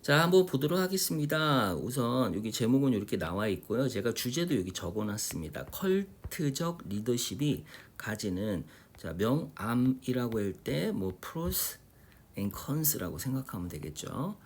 자, 한번 보도록 하겠습니다. 우선 여기 제목은 이렇게 나와 있고요. 제가 주제도 여기 적어 놨습니다. 컬트적 리더십이 가지는 자, 명암이라고 할 때 뭐 프로스 앤 컨스라고 생각하면 되겠죠.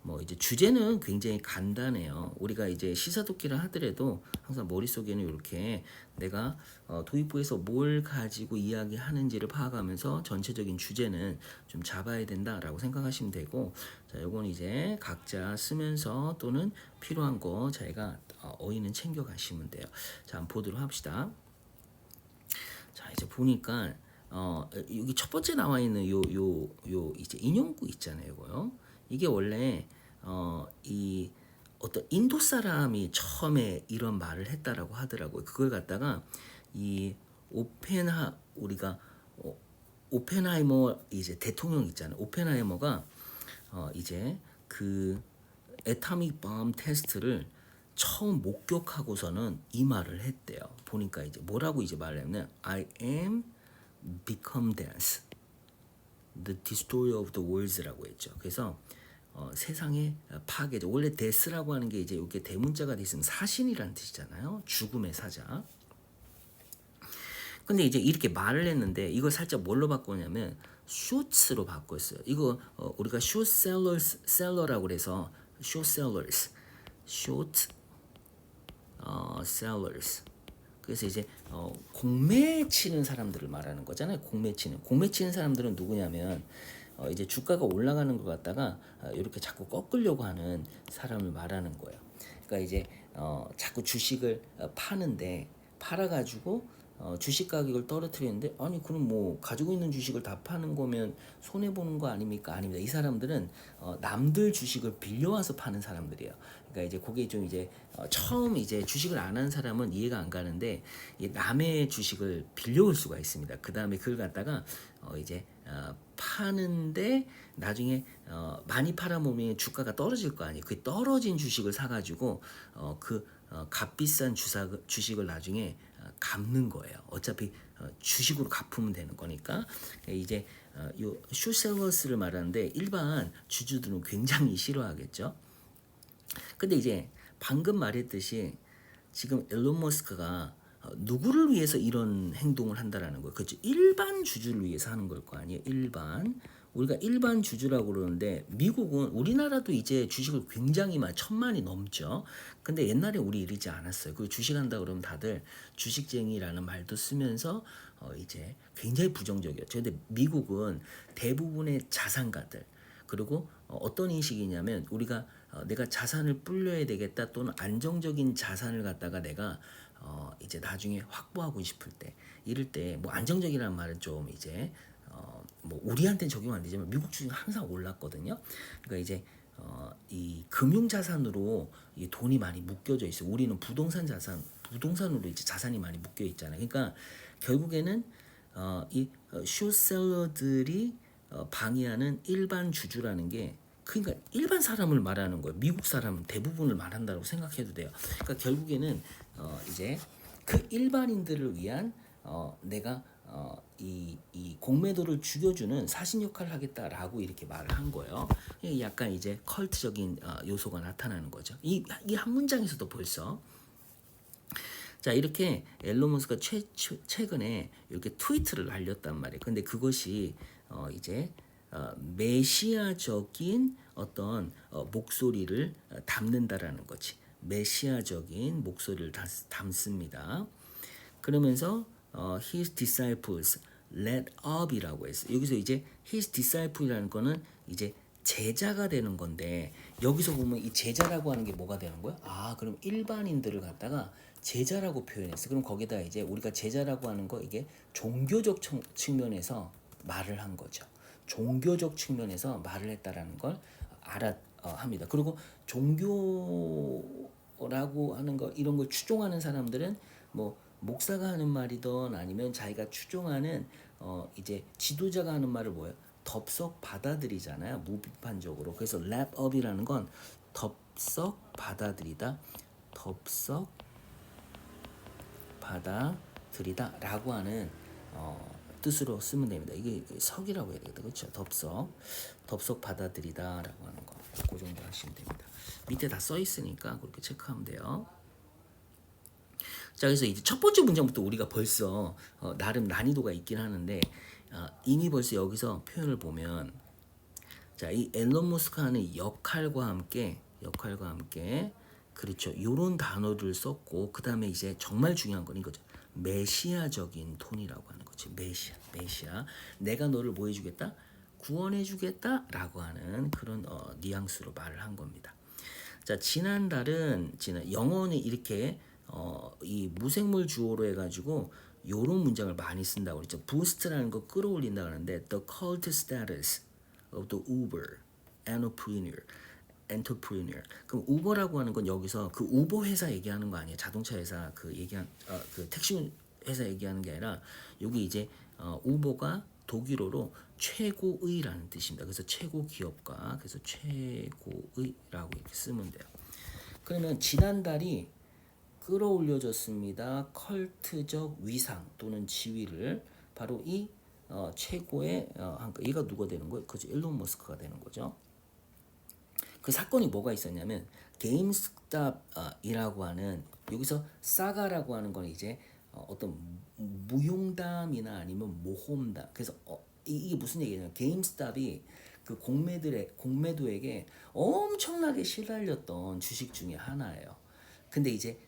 뭐 이제 주제는 굉장히 간단해요. 우리가 이제 시사독기를 하더라도 항상 머릿속에는 이렇게 내가 도입부에서 뭘 가지고 이야기하는지를 파악하면서 전체적인 주제는 좀 잡아야 된다라고 생각하시면 되고, 자, 요건 이제 각자 쓰면서 또는 필요한 거 자기가 어휘는 챙겨 가시면 돼요. 자, 한번 보도록 합시다. 자, 이제 보니까 여기 첫 번째 나와 있는 요 이제 인용구 있잖아요, 이거요. 이게 원래 이 어떤 인도 사람이 처음에 이런 말을 했다라고 하더라고요. 그걸 갖다가 이 우리가 오펜하이머 이제 대통령 있잖아요. 오펜하이머가 이제 그 애타믹 범 테스트를 처음 목격하고서는 이 말을 했대요. 보니까 이제 뭐라고 이제 말하냐면 I am become dance, the destroyer of the worlds라고 했죠. 그래서 세상의 파괴죠. 원래 데스라고 하는 게 이제 이게 대문자가 돼 있으면 사신이라는 뜻이잖아요. 죽음의 사자. 근데 이제 이렇게 말을 했는데 이걸 살짝 뭘로 바꾸냐면 슈츠로 바꿨어요. 이거 우리가 셀러라고 그래서 셀러스, 숏 셀러스. 그래서 이제 공매 치는 사람들을 말하는 거잖아요. 공매 치는 사람들은 누구냐면 이제 주가가 올라가는 것 같다가 이렇게 자꾸 꺾으려고 하는 사람을 말하는 거예요. 그러니까 이제 자꾸 주식을 파는데 팔아가지고 주식 가격을 떨어뜨리는데, 아니 그럼 뭐 가지고 있는 주식을 다 파는 거면 손해 보는 거 아닙니까? 아닙니다. 이 사람들은 남들 주식을 빌려와서 파는 사람들이에요. 그러니까 이제 그게 좀 이제 처음 이제 주식을 안 한 사람은 이해가 안 가는데, 이 남의 주식을 빌려올 수가 있습니다. 그 다음에 그걸 갖다가 이제 파는데 나중에 많이 팔아먹으면 주가가 떨어질 거 아니에요. 그 떨어진 주식을 사가지고 값비싼 주식을 나중에 갚는 거예요. 어차피 주식으로 갚으면 되는 거니까. 이제 요 슈셀러스를 말하는데 일반 주주들은 굉장히 싫어하겠죠. 근데 이제 방금 말했듯이 지금 일론 머스크가 누구를 위해서 이런 행동을 한다라는 거예요. 그렇죠. 일반 주주를 위해서 하는 걸 거 아니에요. 우리가 일반 주주라고 그러는데 미국은 우리나라도 이제 주식을 굉장히 많이 1,000만이 넘죠. 근데 옛날에 우리 이러지 않았어요. 그 주식한다 그러면 다들 주식쟁이라는 말도 쓰면서 이제 굉장히 부정적이었죠. 근데 미국은 대부분의 자산가들, 그리고 어떤 인식이냐면 우리가 내가 자산을 불려야 되겠다, 또는 안정적인 자산을 갖다가 내가 이제 나중에 확보하고 싶을 때, 이럴 때 뭐 안정적이라는 말은 좀 이제 뭐 우리한테는 적용 안 되지만 미국 주식은 항상 올랐거든요. 그러니까 이제 이 금융 자산으로 이 돈이 많이 묶여져 있어요. 우리는 부동산으로 이제 자산이 많이 묶여 있잖아요. 그러니까 결국에는 이 숏셀러들이 방해하는 일반 주주라는 게, 그러니까 일반 사람을 말하는 거예요. 미국 사람은 대부분을 말한다고 생각해도 돼요. 그러니까 결국에는 이제 그 일반인들을 위한 내가 이 공매도를 죽여주는 사신 역할을 하겠다라고 이렇게 말을 한 거예요. 약간 이제 컬트적인 요소가 나타나는 거죠. 이 한 문장에서도 벌써. 자, 이렇게 앨런 머스크가 최근에 이렇게 트위트를 날렸단 말이에요. 근데 그것이 이제 메시아적인 어떤 목소리를 담는다라는 거지. 메시아적인 목소리를 담습니다. 그러면서 his disciples led up이라고 했어요. 여기서 이제 his disciple이라는 거는 이제 제자가 되는 건데, 여기서 보면 이 제자라고 하는 게 뭐가 되는 거야? 아, 그럼 일반인들을 갖다가 제자라고 표현했어. 그럼 거기다 이제 우리가 제자라고 하는 거, 이게 종교적 측면에서 말을 한 거죠. 종교적 측면에서 말을 했다라는 걸 합니다. 그리고 종교라고 하는 거, 이런 걸 추종하는 사람들은 뭐 목사가 하는 말이든 아니면 자기가 추종하는 이제 지도자가 하는 말을 뭐예요? 덥석 받아들이잖아요. 무비판적으로. 그래서 랩업이라는 건 덥석 받아들이다, 덥석 받아들이다라고 하는 뜻으로 쓰면 됩니다. 이게 석이라고 해야 되겠다, 그렇죠? 덥석 받아들이다라고 하는 거, 그 정도 하시면. 밑에 다 써 있으니까 그렇게 체크하면 돼요. 자, 그래서 이제 첫 번째 문장부터 우리가 벌써 나름 난이도가 있긴 하는데 이미 벌써 여기서 표현을 보면 자, 이 앨런 머스크가 하는 역할과 함께 그렇죠. 요런 단어를 썼고 그다음에 이제 정말 중요한 건 이거죠. 메시아적인 톤이라고 하는 거지. 메시아. 내가 너를 뭐 해주겠다? 구원해주겠다라고 하는 그런 뉘앙스로 말을 한 겁니다. 자, 지난달은 영어는 이렇게 이 무생물 주어로 해가지고 요런 문장을 많이 쓴다고 그랬죠. 부스트라는 거 끌어올린다고 하는데 the cult status of the Uber entrepreneur. 그럼 우버라고 하는 건 여기서 그 우버 회사 얘기하는 거 아니에요? 자동차 회사 그 얘기한 그 택시 회사 얘기하는 게 아니라 여기 이제 우버가 독일어로 최고의라는 뜻입니다. 그래서 최고 기업가 그래서 최고의라고 이렇게 쓰면 돼요. 그러면 지난달이 끌어올려졌습니다. 컬트적 위상 또는 지위를 바로 이 최고의 얘가 누가 되는 거예요? 그죠? 일론 머스크가 되는 거죠. 그 사건이 뭐가 있었냐면 게임스탑이라고 하는 여기서 사가라고 하는 건 이제 어떤 무용담이나 아니면 모험담. 그래서 이게 무슨 얘기냐면 게임스탑이 그 공매도에게 엄청나게 시달렸던 주식 중에 하나예요. 근데 이제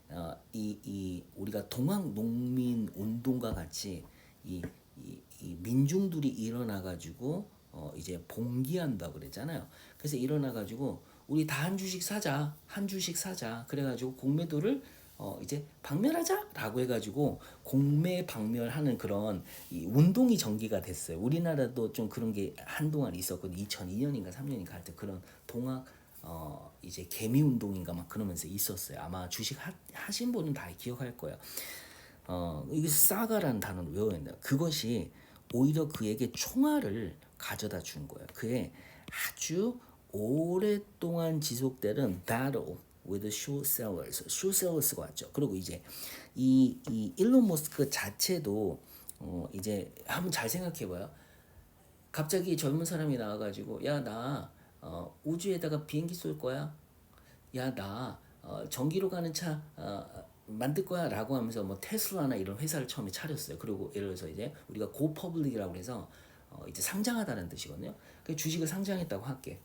이 우리가 동학 농민 운동과 같이 이 민중들이 일어나 가지고 이제 봉기한다 그랬잖아요. 그래서 일어나 가지고 우리 다 한 주씩 사자. 그래 가지고 공매도를 이제 박멸하자라고 해가지고 공매 박멸하는 그런 이 운동이 전개가 됐어요. 우리나라도 좀 그런 게 한동안 있었거든요. 2002년인가 3년인가 할 때 그런 동학 이제 개미 운동인가 막 그러면서 있었어요. 아마 주식 하신 분은 다 기억할 거예요. 이게 사가라는 단어를 외워야 된다. 그것이 오히려 그에게 총알을 가져다 준 거예요. 그의 아주 오랫동안 지속되는 battle with shoe sellers가 왔죠. 그리고 이제 이 일론 머스크 자체도 이제 한번 잘 생각해봐요. 갑자기 젊은 사람이 나와가지고 야 나 우주에다가 비행기 쏠 거야. 야 나 전기로 가는 차 만들 거야 라고 하면서 뭐 테슬라나 이런 회사를 처음에 차렸어요. 그리고 예를 들어서 이제 우리가 고 퍼블릭이라고 해서 이제 상장하다는 뜻이거든요. 그 주식을 상장했다고 할게.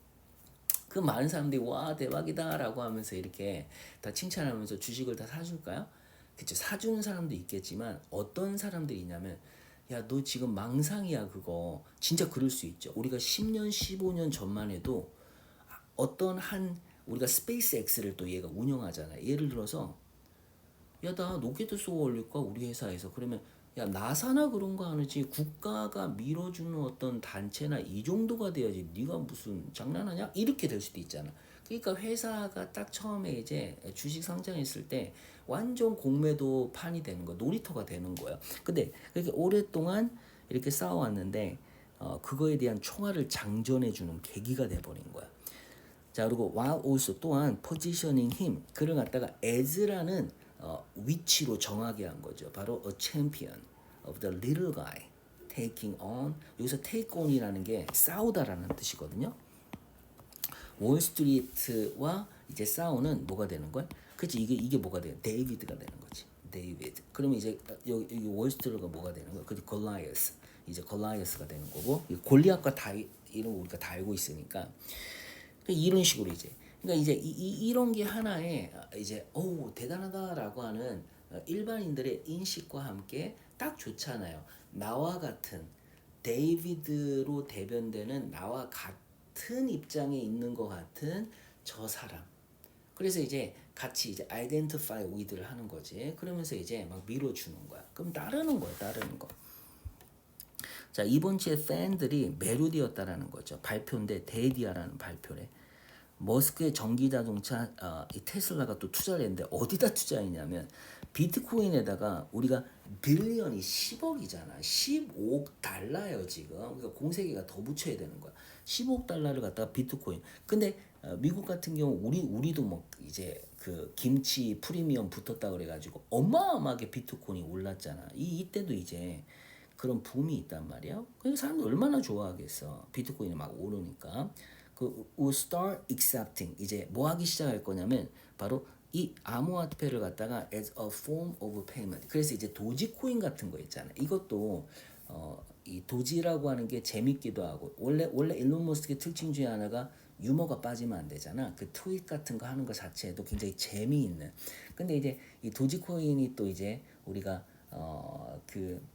그 많은 사람들이 와 대박이다 라고 하면서 이렇게 다 칭찬하면서 주식을 다 사줄까요? 그쵸. 사주는 사람도 있겠지만 어떤 사람들이 있냐면 야 너 지금 망상이야 그거. 진짜 그럴 수 있죠. 우리가 10년 15년 전만 해도 어떤 한 우리가 스페이스X를 또 얘가 운영하잖아요. 예를 들어서 야 나 로켓 쏘고 올릴까 우리 회사에서. 그러면 야 나사나 그런 거 하는지 국가가 밀어주는 어떤 단체나 이 정도가 돼야지 네가 무슨 장난하냐 이렇게 될 수도 있잖아. 그러니까 회사가 딱 처음에 이제 주식 상장했을 때 완전 공매도 판이 되는 거 놀이터가 되는 거야. 근데 그렇게 오랫동안 이렇게 싸워왔는데 그거에 대한 총알을 장전해 주는 계기가 돼버린 거야. 자 그리고 while also 또한 positioning him 그를 갖다가 as라는 위치로 정하게 한 거죠. 바로 a champion of the little guy taking on 여기서 take on이라는 게 싸우다라는 뜻이거든요. 월스트리트와 이제 싸우는 뭐가 되는 거야? 그치 이게 뭐가 돼요? 데이비드가 되는 거지. 데이비드. 그러면 이제 여기 월스트리트가 뭐가 되는 거야? 그게 골라이어스. 이제 골라이어스가 되는 거고 골리앗과 다윗 이런 우리가 다 알고 있으니까 이런 식으로 이제 그러니까 이제 이런 게 하나의 이제 오 대단하다라고 하는 일반인들의 인식과 함께 딱 좋잖아요. 나와 같은 데이비드로 대변되는 나와 같은 입장에 있는 것 같은 저 사람. 그래서 이제 같이 이제 identify with를 하는 거지. 그러면서 이제 막 밀어주는 거야. 그럼 따르는 거야, 따르는 거. 자 이번 주에 팬들이 매료되었다라는 거죠. 발표인데 데디아라는 발표래. 머스크의 전기자동차 이 테슬라가 또 투자를 했는데 어디다 투자했냐면 비트코인에다가 우리가 빌리언이 10억이잖아. 15억 달러예요 지금. 그러니까 공세기가 더 붙여야 되는 거야. 15억 달러를 갖다가 비트코인. 근데 미국 같은 경우 우리도 뭐 이제 그 김치 프리미엄 붙었다 그래가지고 어마어마하게 비트코인이 올랐잖아. 이때도 이제 그런 붐이 있단 말이야. 그러니까 사람들 얼마나 좋아하겠어. 비트코인이 막 오르니까. will start accepting 이제 뭐 하기 시작할 거냐면 바로 이 암호화폐를 갖다가 as a form of payment. 그래서 이제 도지코인 같은 거 있잖아요. 이것도 이 도지라고 하는 게 재밌기도 하고 원래 일론 머스크의 특징 중에 하나가 유머가 빠지면 안 되잖아. 그 트윗 같은 거 하는 거 자체도 굉장히 재미있는. 근데 이제 이 도지코인이 또 이제 우리가 그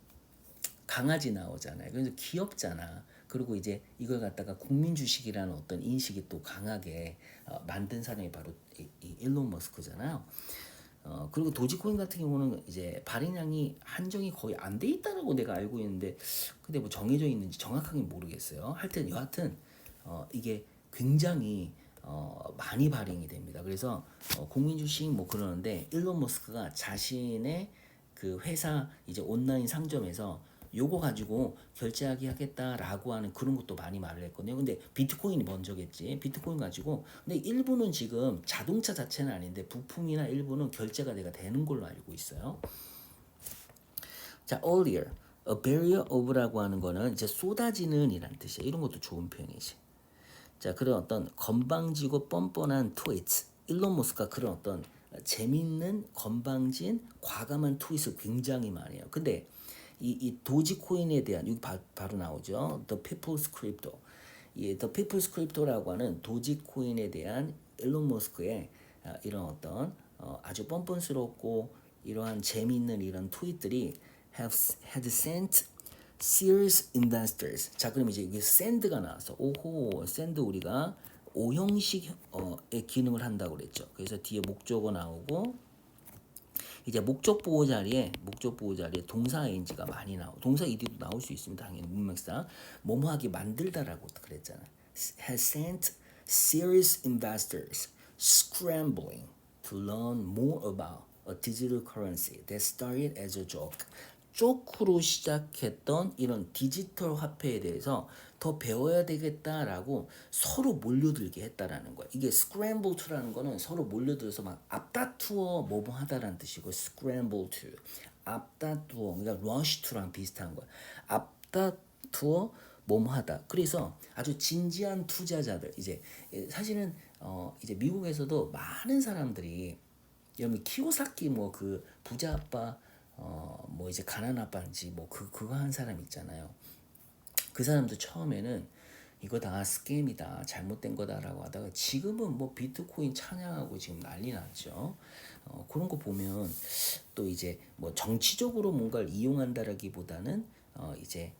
강아지 나오잖아요. 그래서 귀엽잖아. 그리고 이제 이걸 갖다가 국민 주식이라는 어떤 인식이 또 강하게 만든 사람이 바로 이 일론 머스크잖아요. 그리고 도지코인 같은 경우는 이제 발행량이 한정이 거의 안 돼 있다라고 내가 알고 있는데, 근데 뭐 정해져 있는지 정확하게 모르겠어요. 하여튼 여하튼 이게 굉장히 많이 발행이 됩니다. 그래서 국민 주식 뭐 그러는데 일론 머스크가 자신의 그 회사 이제 온라인 상점에서 요거 가지고 결제하기 하겠다라고 하는 그런 것도 많이 말을 했거든요. 근데 비트코인이 먼저겠지. 비트코인 가지고. 근데 일부는 지금 자동차 자체는 아닌데 부품이나 일부는 결제가 내가 되는 걸로 알고 있어요. 자, earlier, a barrier of라고 하는 거는 이제 쏟아지는 이란 뜻이에요. 이런 것도 좋은 표현이지. 자, 그런 어떤 건방지고 뻔뻔한 트윗. 일론 머스크가 그런 어떤 재밌는 건방진 과감한 트윗을 굉장히 많이 해요. 근데 이 도지코인에 대한 여기 바로 나오죠. The People's Crypto. 이 The People's Crypto라고 하는 도지코인에 대한 일론 머스크의 이런 어떤 아주 뻔뻔스럽고 이러한 재미있는 이런 트윗들이 had sent serious investors. 자, 그럼 이제 여기 send가 나와서 오호, send 우리가 오형식의 기능을 한다고 그랬죠. 그래서 뒤에 목적어 나오고 이제 목적 보호 자리에 동사 ing가 많이 나오고 동사 ed도 나올 수 있습니다. 당연히 문맥상 뭐뭐하기 만들다라고 그랬잖아. Has sent serious investors scrambling to learn more about a digital currency that started as a joke. 조크로 시작했던 이런 디지털 화폐에 대해서 더 배워야 되겠다라고 서로 몰려들게 했다라는 거야. 이게 scramble to라는 거는 서로 몰려들어서 막 앞다투어 뭐뭐 하다라는 뜻이고 scramble to 앞다투어 그러니까 rush to랑 비슷한 거야. 앞다투어 뭐뭐 하다. 그래서 아주 진지한 투자자들 이제 사실은 이제 미국에서도 많은 사람들이 여러분 키오사키 뭐 그 부자 아빠 뭐 이제 가난 아빠인지 뭐 그거 한 사람 있잖아요. 그 사람도 처음에는 이거 다 스캠이다 잘못된 거다라고 하다가 지금은 뭐 비트코인 찬양하고 지금 난리 났죠. 그런 거 보면 또 이제 뭐 정치적으로 뭔가를 이용한다라기보다는 이제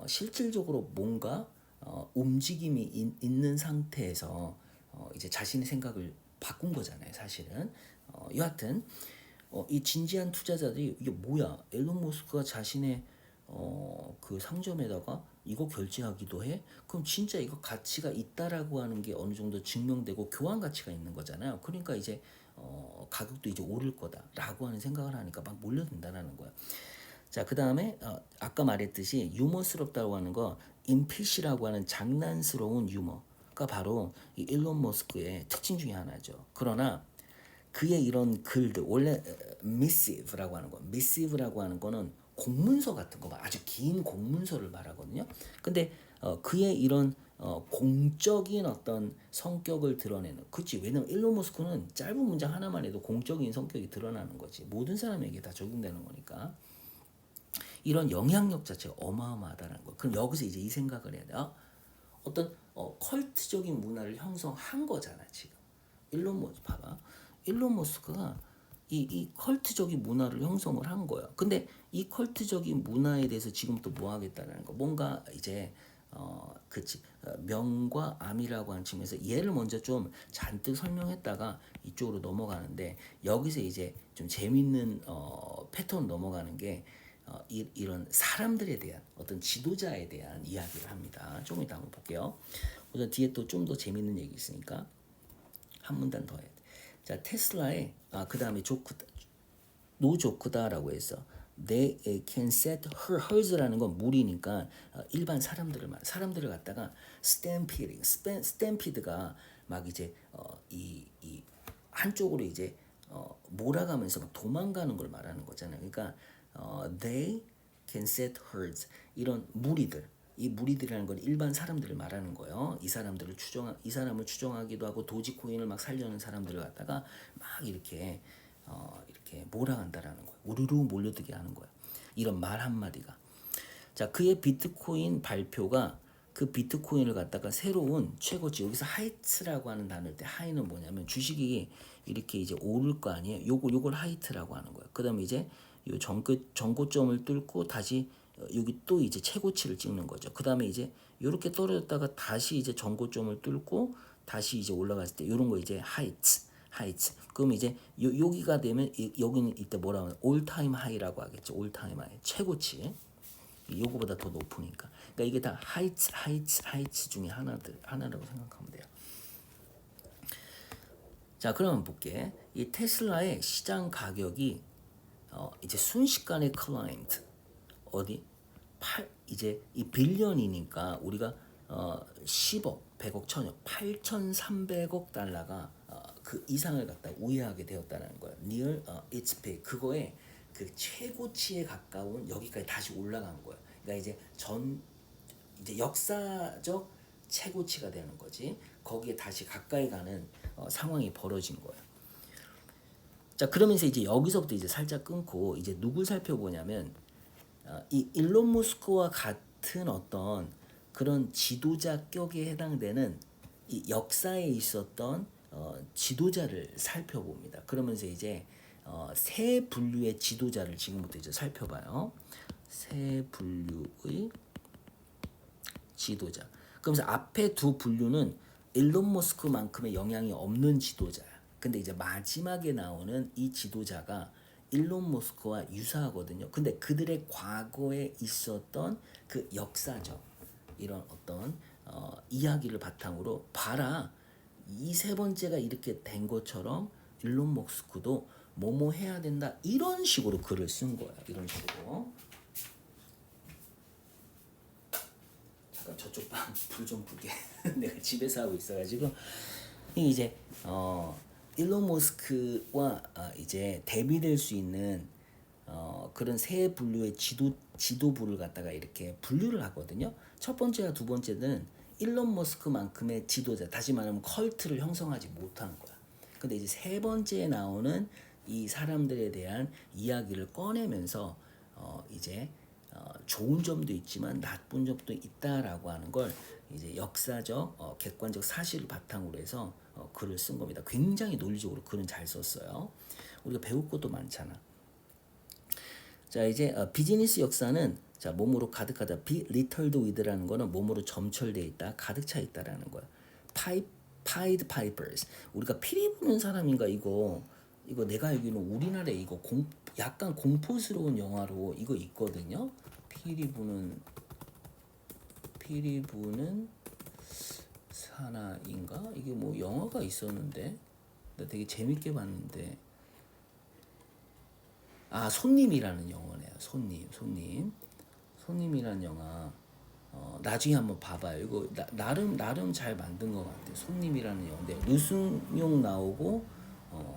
실질적으로 뭔가 움직임이 있는 상태에서 이제 자신의 생각을 바꾼 거잖아요. 사실은 여하튼 이 진지한 투자자들이 이게 뭐야? 앨런 머스크가 자신의 그 상점에다가 이거 결제하기도 해? 그럼 진짜 이거 가치가 있다라고 하는 게 어느 정도 증명되고 교환 가치가 있는 거잖아요. 그러니까 이제 가격도 이제 오를 거다라고 하는 생각을 하니까 막 몰려든다라는 거야. 자, 그 다음에 아까 말했듯이 유머스럽다고 하는 거 임피시라고 하는 장난스러운 유머가 바로 이 일론 머스크의 특징 중에 하나죠. 그러나 그의 이런 글들 원래 missive라고 하는 거, missive라고 하는 거는 공문서 같은 거, 아주 긴 공문서를 말하거든요. 근데 그의 이런 공적인 어떤 성격을 드러내는, 그렇지? 왜냐면 일론 머스크는 짧은 문장 하나만 해도 공적인 성격이 드러나는 거지. 모든 사람에게 다 적용되는 거니까. 이런 영향력 자체가 어마어마하다는 거. 그럼 여기서 이제 이 생각을 해야 돼. 어떤 컬트적인 문화를 형성한 거잖아 지금. 일론 머스크 봐봐. 일론 머스크가 이 컬트적인 문화를 형성을 한 거야. 근데 이 컬트적인 문화에 대해서 지금부터 뭐 하겠다는 거. 뭔가 이제 그치 명과 암이라고 하는 측면에서 얘를 먼저 좀 잔뜩 설명했다가 이쪽으로 넘어가는데 여기서 이제 좀 재밌는 패턴 넘어가는 게 이런 사람들에 대한 어떤 지도자에 대한 이야기를 합니다. 조금 이따 한번 볼게요. 우선 뒤에 또 좀 더 재밌는 얘기 있으니까 한 문단 더 해야 돼. 자, 테슬라의 그 다음에 노 조크다라고 했어. They can set hers라는 건 무리니까 일반 사람들을 갖다가 stampede가 막 이제 이 한쪽으로 이제 몰아가면서 막 도망가는 걸 말하는 거잖아요. 그러니까 they can set herds 이런 무리들 이 무리들이라는 건 일반 사람들을 말하는 거예요. 이 사람을 추종하기도 하고 도지코인을 막 살려는 사람들을 갖다가 막 이렇게 몰아간다라는 거예요. 우르르 몰려들게 하는 거예요. 이런 말 한마디가. 자, 그의 비트코인 발표가 그 비트코인을 갖다가 새로운 최고치, 여기서 하이트라고 하는 단어일 때 하이는 뭐냐면 주식이 이렇게 이제 오를 거 아니에요. 요걸 하이트라고 하는 거예요. 그다음에 이제 요 전고점을 뚫고 다시 여기 또 이제 최고치를 찍는 거죠. 그다음에 이제 요렇게 떨어졌다가 다시 이제 전고점을 뚫고 다시 이제 올라갔을 때 요런 거 이제 하이트. 그럼 이제 여기가 되면 여기는 이때 뭐라고 하면 올타임 하이라고 하겠죠. 올타임 하이. 최고치. 요거보다 더 높으니까. 그러니까 이게 다 하이츠 중에 하나라고 생각하면 돼요. 자, 그러면 볼게. 이 테슬라의 시장 가격이 이제 순식간에 클라임드 어디 이제 이 빌리언이니까 우리가 10억, 100억, 1000억, 8,300억 달러가 그 이상을 갖다 우회하게 되었다는 거예요. near its peak. 그거에 그 최고치에 가까운 여기까지 다시 올라간 거예요. 그러니까 이제 역사적 최고치가 되는 거지. 거기에 다시 가까이 가는 상황이 벌어진 거예요. 자, 그러면서 이제 여기서부터 이제 살짝 끊고 이제 누굴 살펴보냐면 이 일론 머스크와 같은 어떤 그런 지도자격에 해당되는 이 역사에 있었던 지도자를 살펴봅니다. 그러면서 이제 세 분류의 지도자를 지금부터 이제 살펴봐요. 세 분류의 지도자. 그러면서 앞에 두 분류는 일론 머스크만큼의 영향이 없는 지도자야. 근데 이제 마지막에 나오는 이 지도자가 일론 머스크와 유사하거든요. 근데 그들의 과거에 있었던 그 역사적 이런 어떤 이야기를 바탕으로 봐라. 이 세 번째가 이렇게 된 것처럼 일론 머스크도 뭐뭐 해야 된다. 이런 식으로 글을 쓴 거예요. 이런 식으로. 잠깐 저쪽 방 불 좀 끄게. 내가 집에서 하고 있어가지고 이제 일론 머스크와 이제 대비될 수 있는 그런 세 분류의 지도부를 갖다가 이렇게 분류를 하거든요. 첫 번째와 두 번째는 일론 머스크만큼의 지도자, 다시 말하면 컬트를 형성하지 못한 거야. 근데 이제 세 번째에 나오는 이 사람들에 대한 이야기를 꺼내면서 이제 좋은 점도 있지만 나쁜 점도 있다라고 하는 걸 이제 역사적 객관적 사실을 바탕으로 해서 글을 쓴 겁니다. 굉장히 논리적으로 글은 잘 썼어요. 우리가 배울 것도 많잖아. 자, 이제 비즈니스 역사는 자, 몸으로 가득하다. be littered with라는 거는 몸으로 점철돼 있다, 가득 차 있다라는 거야. Pied Pipers. 우리가 피리 부는 사람인가 이거 내가 알기로는 우리나라에 이거 약간 공포스러운 영화로 이거 있거든요. 피리 부는 사나인가? 이게 뭐 영화가 있었는데 나 되게 재밌게 봤는데 손님이라는 영화네요. 손님이라는 영화 나중에 한번 봐봐요. 이거 나름 잘 만든 것 같아요. 손님이라는 영화인데 류승용 나오고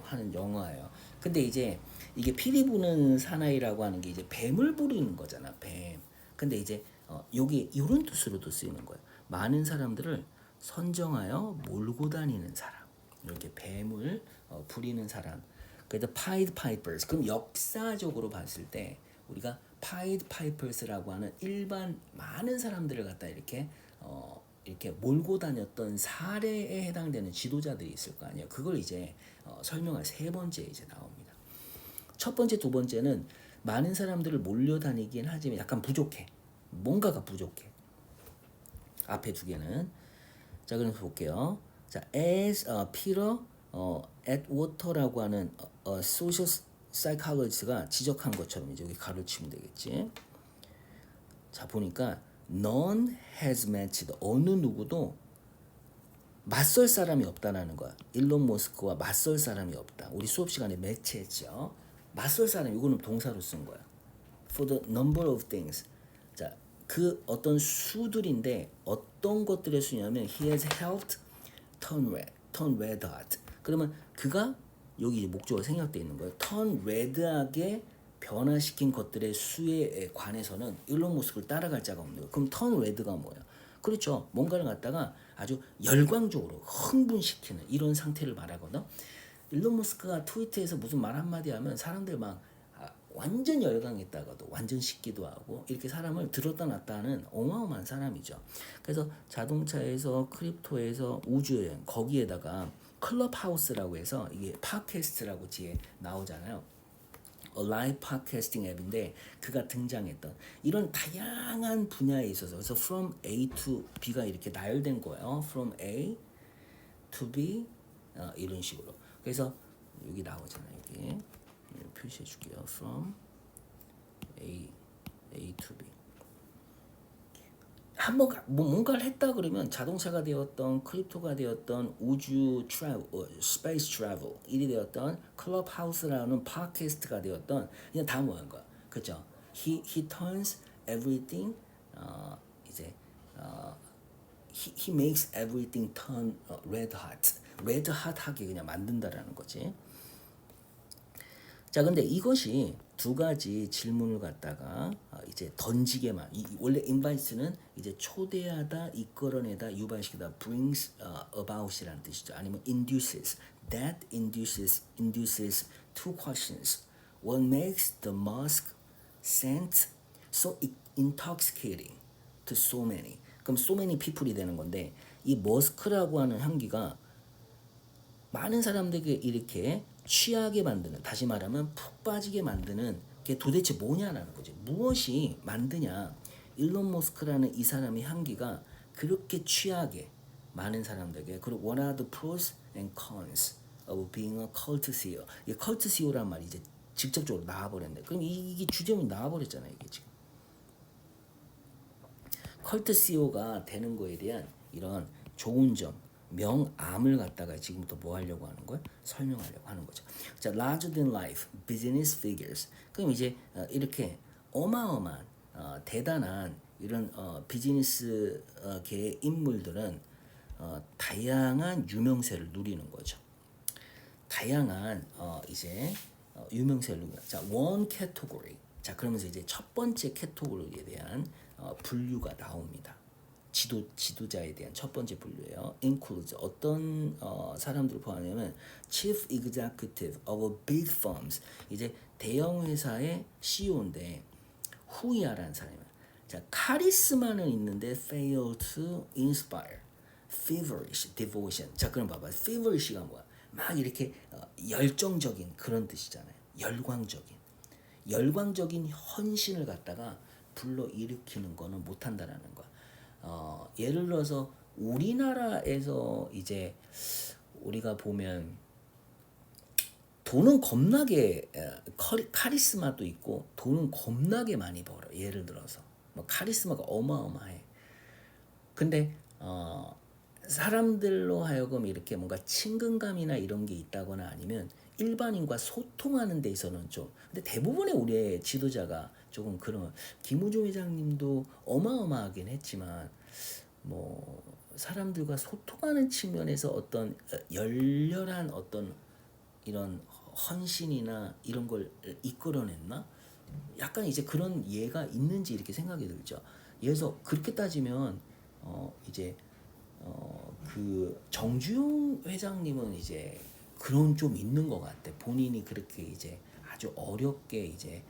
하는 영화예요. 근데 이제 이게 피리 부는 사나이라고 하는 게 이제 뱀을 부르는 거잖아. 뱀. 근데 이제 여기 이런 뜻으로도 쓰이는 거예요. 많은 사람들을 선정하여 몰고 다니는 사람. 이렇게 뱀을 부리는 사람. 그래서 Pied Pipers. 그럼 역사적으로 봤을 때 우리가 Pied Pipers라고 하는 일반 많은 사람들을 갖다 이렇게 몰고 다녔던 사례에 해당되는 지도자들이 있을 거 아니에요. 그걸 이제 설명할 세 번째 이제 나옵니다. 첫 번째, 두 번째는 많은 사람들을 몰려다니긴 하지만 약간 부족해. 뭔가가 부족해. 앞에 두 개는. 자, 그럼 볼게요. 자, as Peter Atwater라고 하는 social psychologist가 지적한 것처럼 이제 여기 가로 치면 되겠지. 자, 보니까 none has matched. 어느 누구도 맞설 사람이 없다라는 거야. 일론 머스크와 맞설 사람이 없다. 우리 수업 시간에 매치했죠. 맞설 사람 이거는 동사로 쓴 거야. For the number of things. 자, 그 어떤 수들인데 어떤 것들의 수냐면 he has helped turn red hot. 그러면 그가 여기 목적어가 생략되어 있는 거예요. turn red하게 변화시킨 것들의 수에 관해서는 일론 머스크를 따라갈 자가 없는 거예요. 그럼 턴 레드가 뭐예요? 그렇죠. 뭔가를 갖다가 아주 열광적으로 흥분시키는 이런 상태를 말하거든. 일론 머스크가 트위터에서 무슨 말 한마디 하면 사람들 막 완전 열광했다가도 완전 식기도 하고 이렇게 사람을 들었다 놨다 하는 어마어마한 사람이죠. 그래서 자동차에서 크립토에서 우주여행 거기에다가 클럽하우스라고 해서 이게 팟캐스트라고 뒤에 나오잖아요. 라이브 팟캐스팅 앱인데 그가 등장했던 이런 다양한 분야에 있어서 그래서 from A to B가 이렇게 나열된 거예요. from A to B 이런 식으로. 그래서 여기 나오잖아요. 여기 표시해 줄게요. from A to B. 한번 뭔가를 했다 그러면 자동차가 되었던 크립토가 되었던 우주 트래블, 스페이스 트래블 일이 되었던 클럽하우스라는 팟캐스트가 되었던 그냥 다 모인 거야. 그죠? He turns everything 이제 he makes everything turn red hot. red hot 하게 그냥 만든다라는 거지. 자, 근데 이것이 두 가지 질문을 갖다가 이제 던지게만 원래 invites,는 이제 초대하다, 이끌어내다, 유발시키다, brings about이라는 뜻이죠. 아니면 induces, that induces two questions. What makes the musk scent so intoxicating to so many? 그럼 so many people이 되는 건데 이 머스크라고 하는 향기가 많은 사람들에게 이렇게 취하게 만드는, 다시 말하면 푹 빠지게 만드는 게 도대체 뭐냐라는 거지. 무엇이 만드냐. 일론 머스크라는 이 사람의 향기가 그렇게 취하게 많은 사람들에게. 그리고 what are the pros and cons of being a cult CEO. 이 cult CEO란 말이 이제 직접적으로 나와버렸네. 그럼 이게 주제문이 나와버렸잖아요. 이게 지금. 컬트 CEO가 되는 거에 대한 이런 좋은 점, 명암을 갖다가 지금부터 뭐 하려고 하는 거야? 설명하려고 하는 거죠. 자, larger than life business figures. 그럼 이제 이렇게 어마어마한 대단한 이런 비즈니스 계의 인물들은 다양한 유명세를 누리는 거죠. 다양한 이제 유명세를 누리는. 자, one category. 자, 그러면서 이제 첫 번째 캐테고리에 대한 분류가 나옵니다. 지도자에 대한 첫 번째 분류예요. includes 어떤 사람들을 포함하냐면 chief executive of big firms. 이제 대형 회사의 CEO인데 후이아라는 사람이에요. 자, 카리스마는 있는데 fail to inspire, feverish, devotion. 자, 그럼 봐봐. feverish가 뭐야? 막 이렇게 열정적인 그런 뜻이잖아요. 열광적인 헌신을 갖다가 불러 일으키는 거는 못한다라는 거야. 예를 들어서 우리나라에서 이제 우리가 보면 돈은 겁나게 카리스마도 있고 돈은 겁나게 많이 벌어. 예를 들어서 뭐 카리스마가 어마어마해. 근데 사람들로 하여금 이렇게 뭔가 친근감이나 이런 게 있다거나 아니면 일반인과 소통하는 데 있어서는 좀. 근데 대부분의 우리의 지도자가 조금 그런. 김우중 회장님도 어마어마하긴 했지만 뭐 사람들과 소통하는 측면에서 어떤 열렬한 어떤 이런 헌신이나 이런 걸 이끌어냈나? 약간 이제 그런 예가 있는지 이렇게 생각이 들죠. 그래서 그렇게 따지면 이제 그 정주영 회장님은 이제 그런 좀 있는 것 같아. 본인이 그렇게 이제 아주 어렵게 이제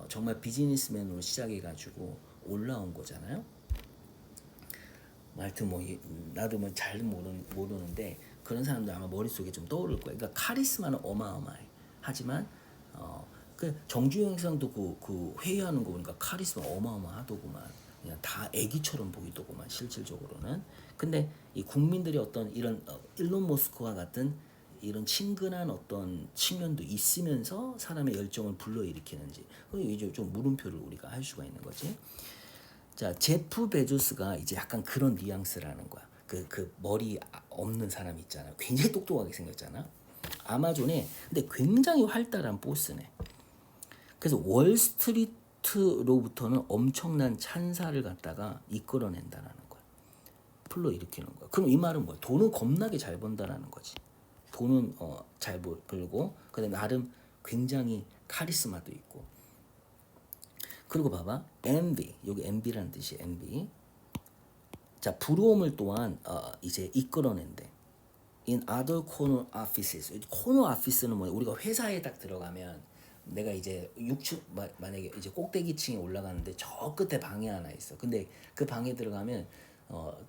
정말 비즈니스맨으로 시작해가지고 올라온 거잖아요. 하여튼 뭐 나도 뭐 잘 모르는데 그런 사람들 아마 머릿속에 좀 떠오를 거예요. 그러니까 카리스마는 어마어마해. 하지만 그 정주영 회장도 그 회의하는 거 보니까 카리스마 어마어마하더구만. 그냥 다 애기처럼 보이더구만 실질적으로는. 근데 이 국민들이 어떤 이런 일론 머스크와 같은 이런 친근한 어떤 측면도 있으면서 사람의 열정을 불러일으키는지 이제 좀 물음표를 우리가 할 수가 있는 거지. 자, 제프 베조스가 이제 약간 그런 뉘앙스라는 거야. 그 머리 없는 사람 있잖아. 굉장히 똑똑하게 생겼잖아. 아마존에 근데 굉장히 활달한 보스네. 그래서 월스트리트로부터는 엄청난 찬사를 갖다가 이끌어낸다라는 거야. 불러일으키는 거야. 그럼 이 말은 뭐야? 돈은 겁나게 잘 번다라는 거지. 돈은 잘 벌고 근데 나름 굉장히 카리스마도 있고 그리고 봐봐, envy. 여기 envy라는 뜻이 envy. 자, 부러움을 또한 이제 이끌어낸대. In other corner offices. 코너 오피스는 뭐야? 우리가 회사에 딱 들어가면 내가 이제 6층 만약에 이제 꼭대기층에 올라가는데 저 끝에 방이 하나 있어. 근데 그 방에 들어가면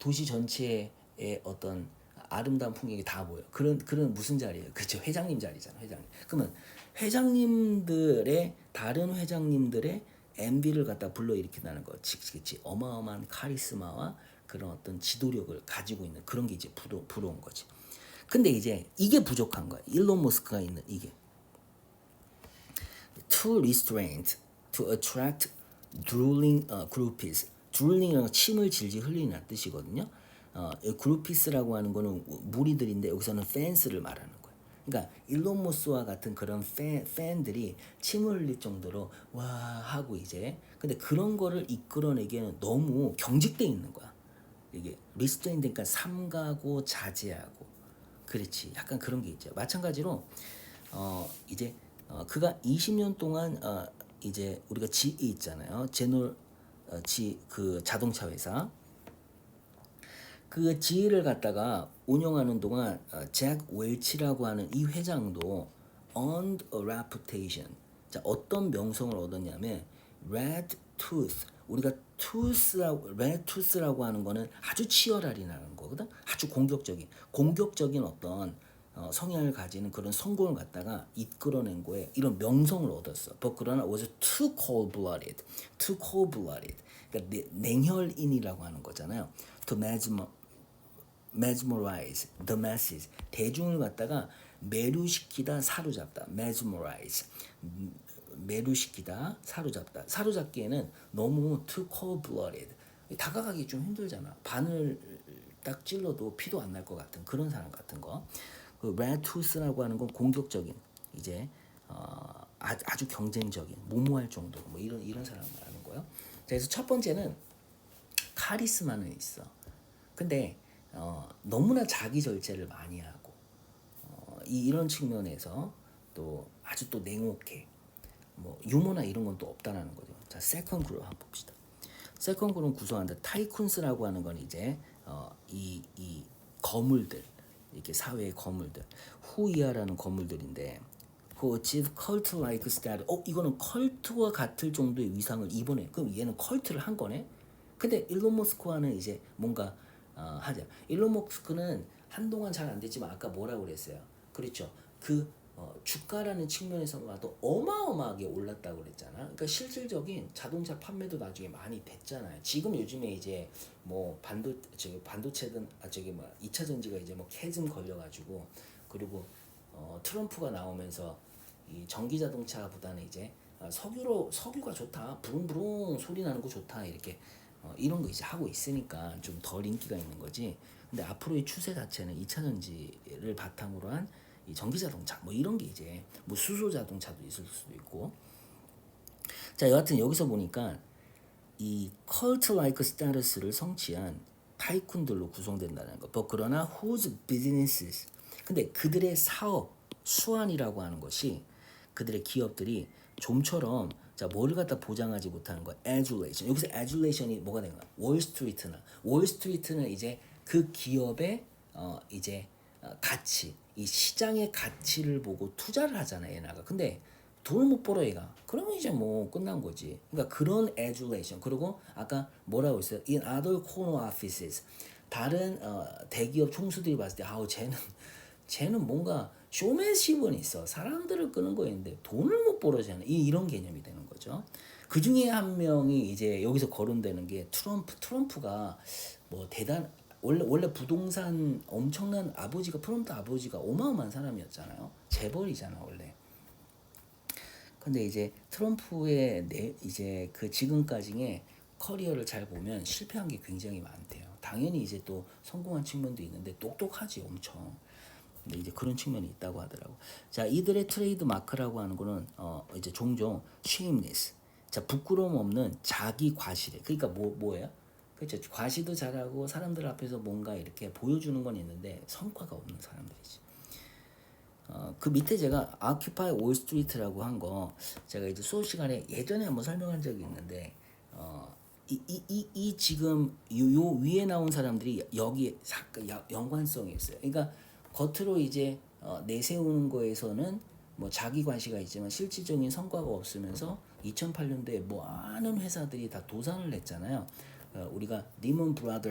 도시 전체의 어떤 아름다운 풍경이 다 보여. 그런 무슨 자리예요? 그렇죠. 회장님 자리잖아. 회장님. 그러면 회장님들의 다른 회장님들의 MB를 갖다 불러일으킨다는 거. 그치. 어마어마한 카리스마와 그런 어떤 지도력을 가지고 있는 그런 게 이제 부러운 거지. 근데 이제 이게 부족한 거야. 일론 머스크가 있는 이게. Too restrained to attract drooling groupies. drooling이라는 침을 질질 흘리는 뜻이거든요. 그루피스라고 하는 거는 무리들인데 여기서는 팬스를 말하는 거야. 그러니까 일론 머스크와 같은 그런 팬들이 침을 흘릴 정도로 와 하고 이제 근데 그런 거를 이끌어내기에는 너무 경직돼 있는 거야. 이게 리스트인되니까 삼가고 자제하고 그렇지 약간 그런 게 있죠. 마찬가지로 이제 그가 20년 동안 이제 우리가 GE 있잖아요. 그 자동차 회사 그 GE를 갖다가 운영하는 동안 잭 웰치라고 하는 이 회장도 earned a reputation. 자, 어떤 명성을 얻었냐면 red tooth. 우리가 red tooth라고 하는 거는 아주 치열하리라는 거거든. 아주 공격적인 어떤 성향을 가지는 그런 성공을 갖다가 이끌어낸 거에 이런 명성을 얻었어. 그러나 was too cold-blooded. 그러니까 냉혈인이라고 하는 거잖아요. To mesmerize the masses. 대중을 갖다가 매료시키다 사로잡다. mesmerize. 매료시키다 사로잡다. 사로잡기에는 너무 too cold-blooded. 다가가기 좀 힘들잖아. 바늘 딱 찔러도 피도 안 날 것 같은 그런 사람 같은 거. 그 red tooth라고 하는 건 공격적인 이제 아주 경쟁적인 무모할 정도로 뭐 이런 사람을 말하는 거예요. 그래서 첫 번째는 카리스마는 있어. 근데 너무나 자기 절제를 많이 하고 이런 측면에서 또 아주 또 냉혹해. 뭐 유머나 이런 건 또 없다라는 거죠. 자, 세컨 그룹 한번 봅시다. 세컨 그룹은 구성한다. 타이쿤스라고 하는 건 이제 이 거물들 이렇게 사회의 거물들 후이아라는 거물들인데 who achieve cult-like status. 이거는 컬트와 같을 정도의 위상을 이번에 그럼 얘는 컬트를 한 거네. 근데 일론 머스크와는 이제 뭔가 하자. 일론 머스크는 한동안 잘 안 됐지만 아까 뭐라고 그랬어요? 그렇죠. 그 주가라는 측면에서 봐도 어마어마하게 올랐다고 그랬잖아. 그러니까 실질적인 자동차 판매도 나중에 많이 됐잖아요. 지금 요즘에 이제 뭐 반도체든 저기 뭐 2차 전지가 이제 뭐 캐즘 걸려가지고 그리고 트럼프가 나오면서 이 전기 자동차보다는 이제 석유가 좋다, 부릉부릉 소리 나는 거 좋다 이렇게 이런 거 이제 하고 있으니까 좀 덜 인기가 있는 거지. 근데 앞으로의 추세 자체는 2차 전지를 바탕으로 한 이 전기 자동차 뭐 이런 게 이제 뭐 수소 자동차도 있을 수도 있고. 자, 여하튼 여기서 보니까 이 컬트-like 스타터스를 성취한 타이쿤들로 구성된다는 거. 그러나 whose businesses. 근데 그들의 사업 수완이라고 하는 것이 그들의 기업들이 좀처럼 자 뭐를 갖다 보장하지 못하는 거야. adulation. 여기서 adulation이 뭐가 되는 거야? 월스트리트는 이제 그 기업의 이제 가치, 이 시장의 가치를 보고 투자를 하잖아 얘네가. 근데 돈을 못 벌어 얘가. 그러면 이제 뭐 끝난 거지. 그러니까 그런 adulation. 그리고 아까 뭐라고 했어요? In other corner offices. 다른 대기업 총수들이 봤을 때 쟤는 뭔가 쇼맨십은 있어. 사람들을 끄는 거였는데 돈을 못 벌어잖아. 이런 개념이 되는 거죠. 그 중에 한 명이 이제 여기서 거론되는 게 트럼프가 뭐 원래 부동산 엄청난 트럼프 아버지가 어마어마한 사람이었잖아요. 재벌이잖아 원래. 근데 이제 트럼프의 이제 그 지금까지의 커리어를 잘 보면 실패한 게 굉장히 많대요. 당연히 이제 또 성공한 측면도 있는데 똑똑하지 엄청. 근데 이제 그런 측면이 있다고 하더라고. 자, 이들의 트레이드 마크라고 하는 거는 이제 종종 shameless. 자, 부끄러움 없는 자기 과시래. 그러니까 뭐예요? 그렇죠. 과시도 잘하고 사람들 앞에서 뭔가 이렇게 보여주는 건 있는데 성과가 없는 사람들이지. 그 밑에 제가 Occupy Wall Street라고 한 거 제가 이제 수업 시간에 예전에 한번 설명한 적이 있는데 이 지금 요 위에 나온 사람들이 여기에 연관성이 있어요. 그러니까 겉으로 이제 내세우는 거에서는 뭐 자기 과시가 있지만 실질적인 성과가 없으면서 2008년도에 많은 회사들이 다 도산을 냈잖아요. 우리가 리먼 브라더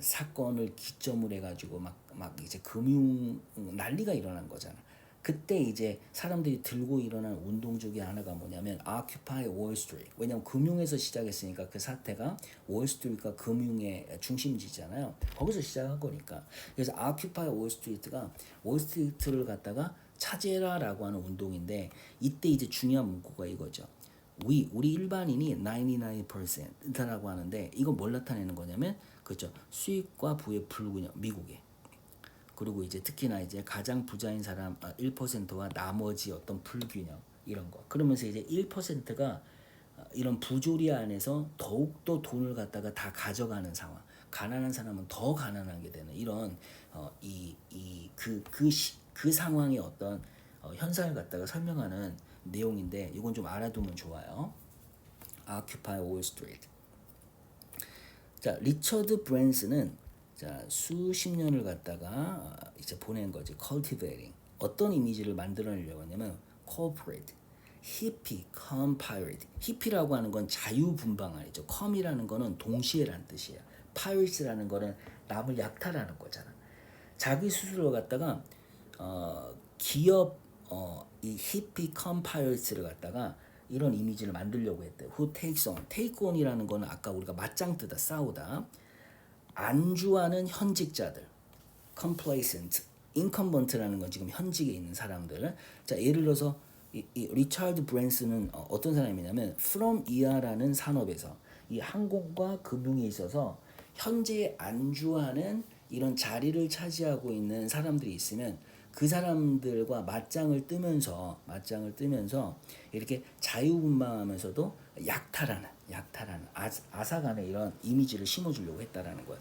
사건을 기점으로 해가지고 막 이제 금융 난리가 일어난 거잖아. 그때 이제 사람들이 들고 일어난 운동 중에 하나가 뭐냐면 Occupy Wall Street. 왜냐면 금융에서 시작했으니까 그 사태가 월스트리트가 금융의 중심지잖아요. 거기서 시작한 거니까. 그래서 Occupy Wall Street가 월스트리트를 갖다가 차지해라라고 하는 운동인데 이때 이제 중요한 문구가 이거죠. 우리 일반인이 99%라고 하는데 이건 뭘 나타내는 거냐면 그렇죠. 수익과 부의 불균형 미국에. 그리고 이제 특히나 이제 가장 부자인 사람 1%와 나머지 어떤 불균형 이런 거. 그러면서 이제 1%가 이런 부조리 안에서 더욱더 돈을 갖다가 다 가져가는 상황. 가난한 사람은 더 가난하게 되는 이런 그 상황의 어떤 현상을 갖다가 설명하는 내용인데 이건 좀 알아두면 좋아요. Occupy Wall Street. 자, 리처드 브랜슨은 자, 수십 년을 갖다가 이제 보낸 거지. cultivating. 어떤 이미지를 만들어내려고 하냐면 corporate, hippie, compirate. hippie라고 하는 건 자유분방아니죠. com이라는 거는 동시에란 뜻이야. pirate라는 거는 남을 약탈하는 거잖아. 자기 스스로 갖다가 기업 이 hippie, compirates를 갖다가 이런 이미지를 만들려고 했대. Who takes on? Take on이라는 거는 아까 우리가 맞짱 뜨다 싸우다. 안주하는 현직자들, complacent, incumbent라는 건 지금 현직에 있는 사람들. 자, 예를 들어서 이 리차드 브랜슨은 어떤 사람이냐면 from ER라는 산업에서 이 항공과 금융에 있어서 현재 안주하는 이런 자리를 차지하고 있는 사람들이 있으면 그 사람들과 맞짱을 뜨면서 이렇게 자유분방하면서도 약탈하는 아사간의 이런 이미지를 심어주려고 했다라는 거야.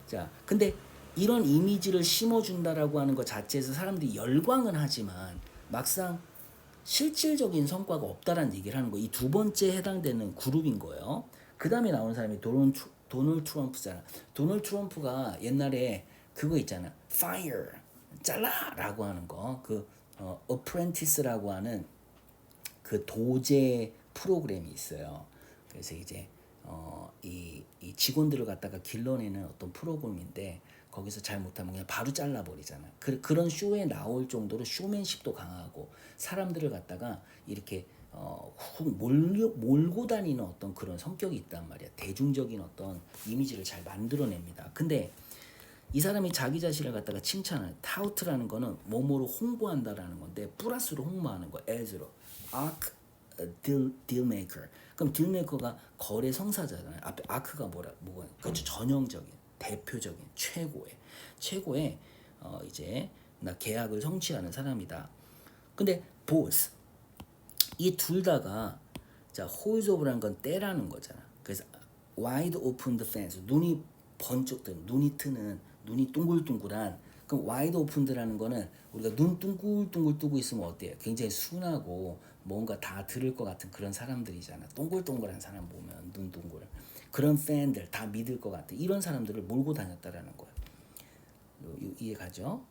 자, 근데 이런 이미지를 심어준다라고 하는 것 자체에서 사람들이 열광은 하지만 막상 실질적인 성과가 없다라는 얘기를 하는 거. 이 두 번째 해당되는 그룹인 거예요. 그 다음에 나오는 사람이 도널드 트럼프잖아. 도널드 트럼프가 옛날에 그거 있잖아. Fire, 잘라라고 하는 거. Apprentice라고 하는 그 도제 프로그램이 있어요. 그래서 이제 이 직원들을 갖다가 길러내는 어떤 프로그램인데 거기서 잘못하면 그냥 바로 잘라버리잖아. 그런 쇼에 나올 정도로 쇼맨십도 강하고 사람들을 갖다가 이렇게 몰고 다니는 어떤 그런 성격이 있단 말이야. 대중적인 어떤 이미지를 잘 만들어냅니다. 근데 이 사람이 자기 자신을 갖다가 칭찬하는 타우트라는 거는 뭐뭐로 홍보한다라는 건데 플러스로 홍보하는 거 as로 딜메이커. 그럼 딜메이커가 거래 성사잖아요. 앞에 아크가 뭐가 그렇죠. 전형적인 대표적인 최고의 이제 나 계약을 성취하는 사람이다. 근데 보스 이 둘 다가 자 홀즈 오브라는 건 때라는 거잖아. 그래서 wide open the fence 눈이 번쩍 뜬 눈이 트는 눈이 둥글둥글한 그럼 wide opened라는 거는 우리가 눈 둥글둥글 뜨고 있으면 어때요? 굉장히 순하고 뭔가 다 들을 것 같은 그런 사람들이잖아. 동글동글한 사람 보면 눈 동글 그런 팬들 다 믿을 것 같은 이런 사람들을 몰고 다녔다라는 거야. 이해가죠?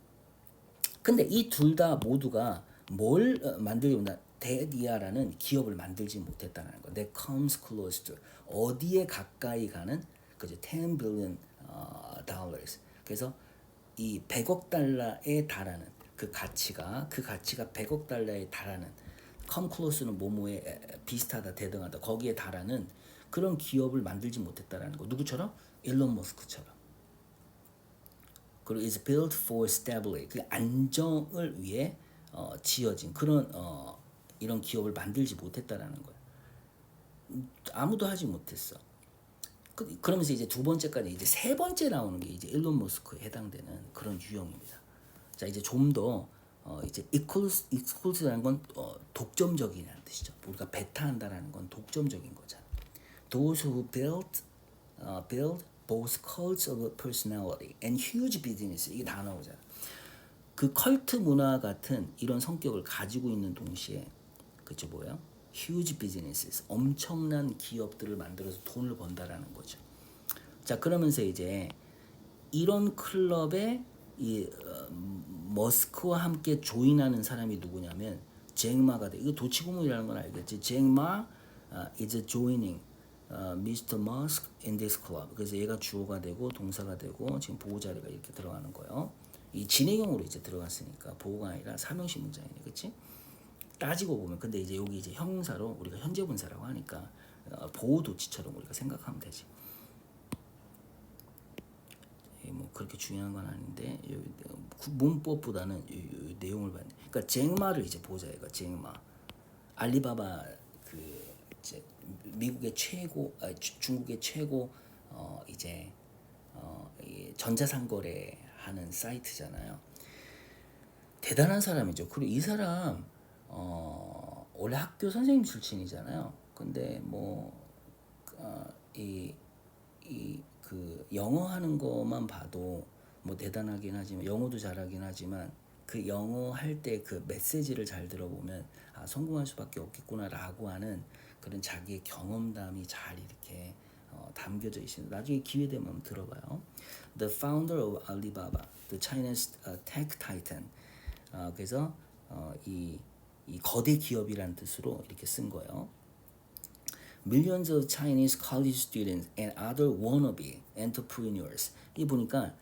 근데 이 둘 다 모두가 뭘 만들려고 한다? 데디아라는 기업을 만들지 못했다는 거. That comes close to 어디에 가까이 가는 그죠? 10 billion dollars. 그래서 이 100억 달러에 달하는 그 가치가 100억 달러에 달하는 come close는 뭐뭐에 비슷하다 대등하다 거기에 달하는 그런 기업을 만들지 못했다라는 거. 누구처럼? 일론 머스크처럼. 그리고 is built for stability. 그 안정을 위해 지어진 그런 이런 기업을 만들지 못했다라는 거야. 아무도 하지 못했어. 그러면서 이제 두 번째까지 이제 세 번째 나오는 게 이제 일론 머스크에 해당되는 그런 유형입니다. 자 이제 좀 더 이제 equals라는 건 독점적이라는 뜻이죠. 우리가 배타한다라는 건 독점적인 거잖아. Those who build both cults of personality and huge business 이게 다 나오잖아. 그 컬트 문화 같은 이런 성격을 가지고 있는 동시에 그쵸 뭐예요? huge businesses 엄청난 기업들을 만들어서 돈을 번다라는 거죠. 자 그러면서 이제 이런 클럽에 이 머스크와 함께 조인하는 사람이 누구냐면 잭마가 돼. 이거 도치구문이라는 건 알겠지? 잭마 is joining Mr. Musk in this club. 그래서 얘가 주어가 되고 동사가 되고 지금 보호 자리가 이렇게 들어가는 거예요. 이 진행형으로 이제 들어갔으니까 보호가 아니라 삼형식 문장이네, 그렇지? 따지고 보면 근데 이제 여기 이제 형용사로 우리가 현재 분사라고 하니까 보호 도치처럼 우리가 생각하면 되지. 뭐 그렇게 중요한 건 아닌데 문법보다는 이 내용을 봤네. 그러니까 잭마를 이제 보자 이거 잭마. 알리바바 그 이제 미국의 최고 중국의 최고 이제 이 전자상거래 하는 사이트잖아요. 대단한 사람이죠. 그리고 이 사람 원래 학교 선생님 출신이잖아요. 근데 뭐 그 영어 하는 것만 봐도 뭐 대단하긴 하지만 영어도 잘하긴 하지만 그 영어 할 때 그 메시지를 잘 들어보면 아 성공할 수밖에 없겠구나라고 하는 그런 자기의 경험담이 잘 이렇게 담겨져 있습니다. 나중에 기회 되면 한번 들어봐요. The founder of Alibaba, the China's tech titan. 그래서 이 거대 기업이란 뜻으로 이렇게 쓴 거예요. Millions of Chinese college students and other wannabe entrepreneurs. 이 보니까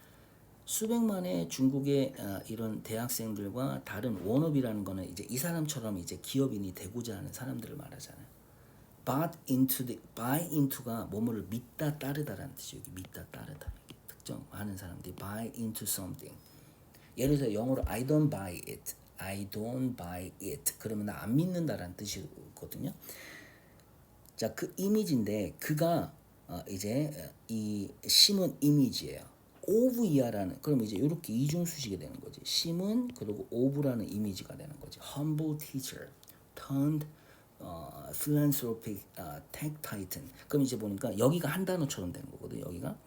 수백만의 중국의 이런 대학생들과 다른 원업이라는 거는 이제 이 사람처럼 이제 기업인이 되고자 하는 사람들을 말하잖아요. buy into가 뭐뭐를 믿다 따르다라는 뜻이 여기 믿다 따르다 특정하는 사람들이 buy into something. 예를 들어서 영어로 I don't buy it, I don't buy it. 그러면 나 안 믿는다라는 뜻이거든요. 자, 그 이미지인데 그가 이제 이 심은 이미지예요. 오브이아라는 그럼 이제 이렇게 이중수식이 되는 거지. 심은 그리고 오브라는 이미지가 되는 거지. Humble teacher turned philanthropic tech titan. 그럼 이제 보니까 여기가 한 단어처럼 되는 거거든. 여기가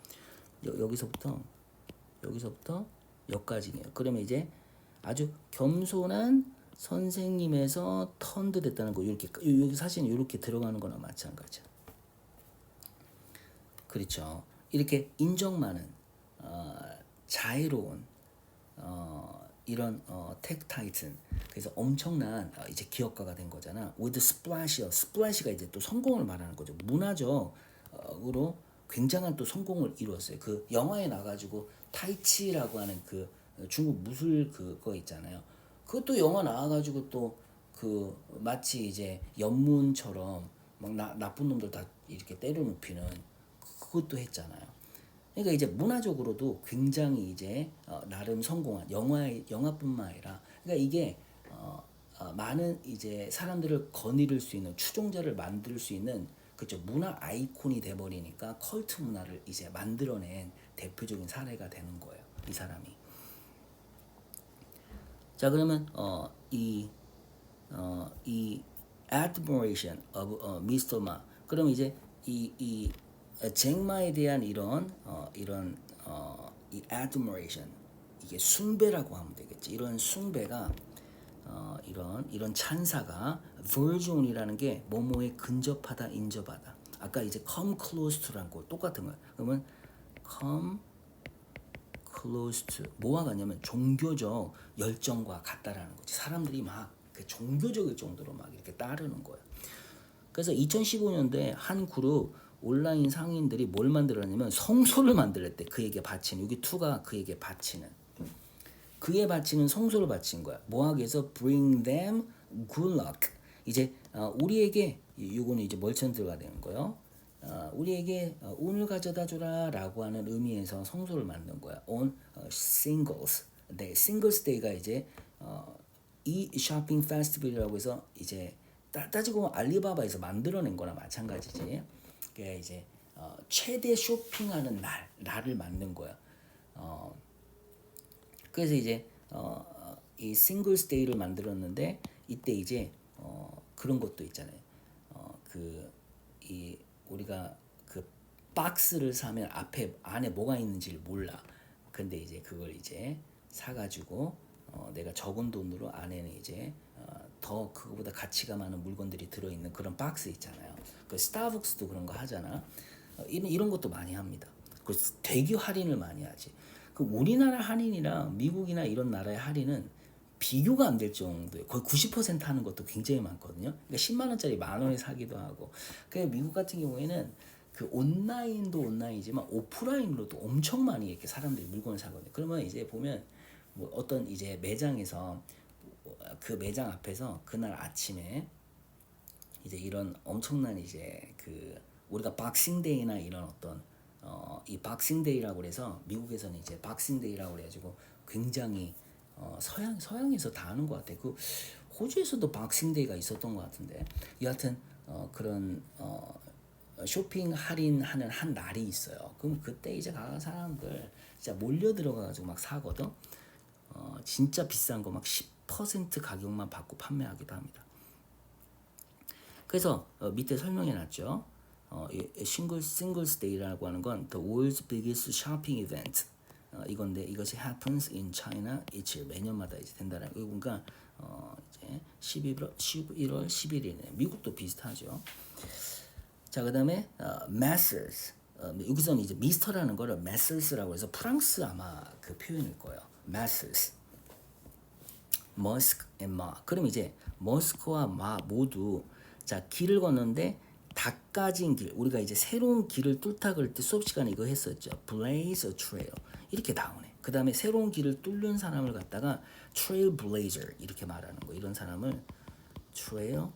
여기서부터 여기까지네요. 그러면 이제 아주 겸손한 선생님에서 턴드 됐다는 거 이렇게 여기 사실은 이렇게 들어가는 거나 마찬가지야. 그렇죠. 이렇게 인정 많은 자애로운 이런 텍 타이튼 그래서 엄청난 이제 기업가가 된 거잖아. with splash가 이제 또 성공을 말하는 거죠. 문화적으로 굉장한 또 성공을 이루었어요. 그 영화에 나가지고 타이치라고 하는 그 중국 무술 그거 있잖아요. 그것도 영화 나와가지고 또 그 마치 이제 연문처럼 막 나쁜 놈들 다 이렇게 때려눕히는 그것도 했잖아요. 그러니까 이제 문화적으로도 굉장히 이제 나름 성공한 영화뿐만 아니라 그러니까 이게 많은 이제 사람들을 거느릴 수 있는 추종자를 만들 수 있는 그죠 문화 아이콘이 돼버리니까 컬트 문화를 이제 만들어낸 대표적인 사례가 되는 거예요. 이 사람이. 자 그러면 이 admiration of Mr. Ma. 그럼 이제 이 잭마에 대한 이런 이 admiration 이게 숭배라고 하면 되겠지. 이런 숭배가 이런 찬사가 virgin이라는 게 뭐뭐에 근접하다 인접하다. 아까 이제 come close to라는 거 똑같은 거야. 그러면 come close to 뭐와 같냐면 종교적 열정과 같다라는 거지. 사람들이 막 그 종교적일 정도로 막 이렇게 따르는 거예요. 그래서 2015년도에 한 그룹 온라인 상인들이 뭘 만들었냐면 성소를 만들었대. 그에게 바치는 여기 투가 그에게 바치는 그에 바치는 성소를 바친 거야. 뭐하기 위해서 bring them good luck. 이제 우리에게 이거는 이제 멀천 들어가 되는 거예요. 우리에게 운을 가져다 주라라고 하는 의미에서 성소를 만든 거야. On singles day, singles day가 이제 이 쇼핑 페스티벌이라고 해서 이제 따지고 보면 알리바바에서 만들어낸 거나 마찬가지지. 그게 이제 최대 쇼핑하는 날을 만든 거야. 그래서 이제 이 싱글스 데이를 만들었는데 이때 이제 그런 것도 있잖아요. 이 우리가 그 박스를 사면 안에 뭐가 있는지를 몰라. 근데 이제 그걸 이제 사가지고 내가 적은 돈으로 안에는 이제 더 그거보다 가치가 많은 물건들이 들어있는 그런 박스 있잖아요. 그 스타벅스도 그런 거 하잖아. 이런 것도 많이 합니다. 그 되게 할인을 많이 하지. 그 우리나라 할인이랑 미국이나 이런 나라의 할인은 비교가 안 될 정도예요. 거의 90% 하는 것도 굉장히 많거든요. 그러니까 10만 원짜리 만 원에 사기도 하고. 그 미국 같은 경우에는 그 온라인도 온라인이지만 오프라인으로도 엄청 많이 이렇게 사람들이 물건을 사거든요. 그러면 이제 보면 뭐 어떤 이제 매장에서 그 매장 앞에서 그날 아침에 이제 이런 엄청난 이제 그 우리가 박싱데이나 이런 어떤 이 박싱데이라고 그래서 미국에서는 이제 박싱데이라고 그래가지고 굉장히 서양에서 다 하는 것 같아. 그 호주에서도 박싱데이가 있었던 것 같은데 여하튼 그런 쇼핑 할인하는 한 날이 있어요. 그럼 그때 이제 가 사람들 진짜 몰려 들어가가지고 막 사거든. 진짜 비싼 거 막 10% 가격만 받고 판매하기도 합니다. 그래서 밑에 설명해 놨죠. Singles Day라고 하는 건 The world's biggest shopping event. 이건데 이것이 happens in China each year. 매년마다 이제 된다는 거. 그러니까 이제 11월 11일이네. 미국도 비슷하죠. 자, 그다음에 Masters. 여기서는 이제 미스터라는 거를 Masters라고 해서 프랑스 아마 그 표현일 거예요. Masters. 머스크 앤 마. 그럼 이제 머스크와 마 모두 자 길을 걷는데 닦아진 길. 우리가 이제 새로운 길을 뚫다 그럴 때 수업 시간에 이거 했었죠. Blaze a trail. 이렇게 나오네. 그 다음에 새로운 길을 뚫는 사람을 갖다가 trailblazer 이렇게 말하는 거. 이런 사람을 trail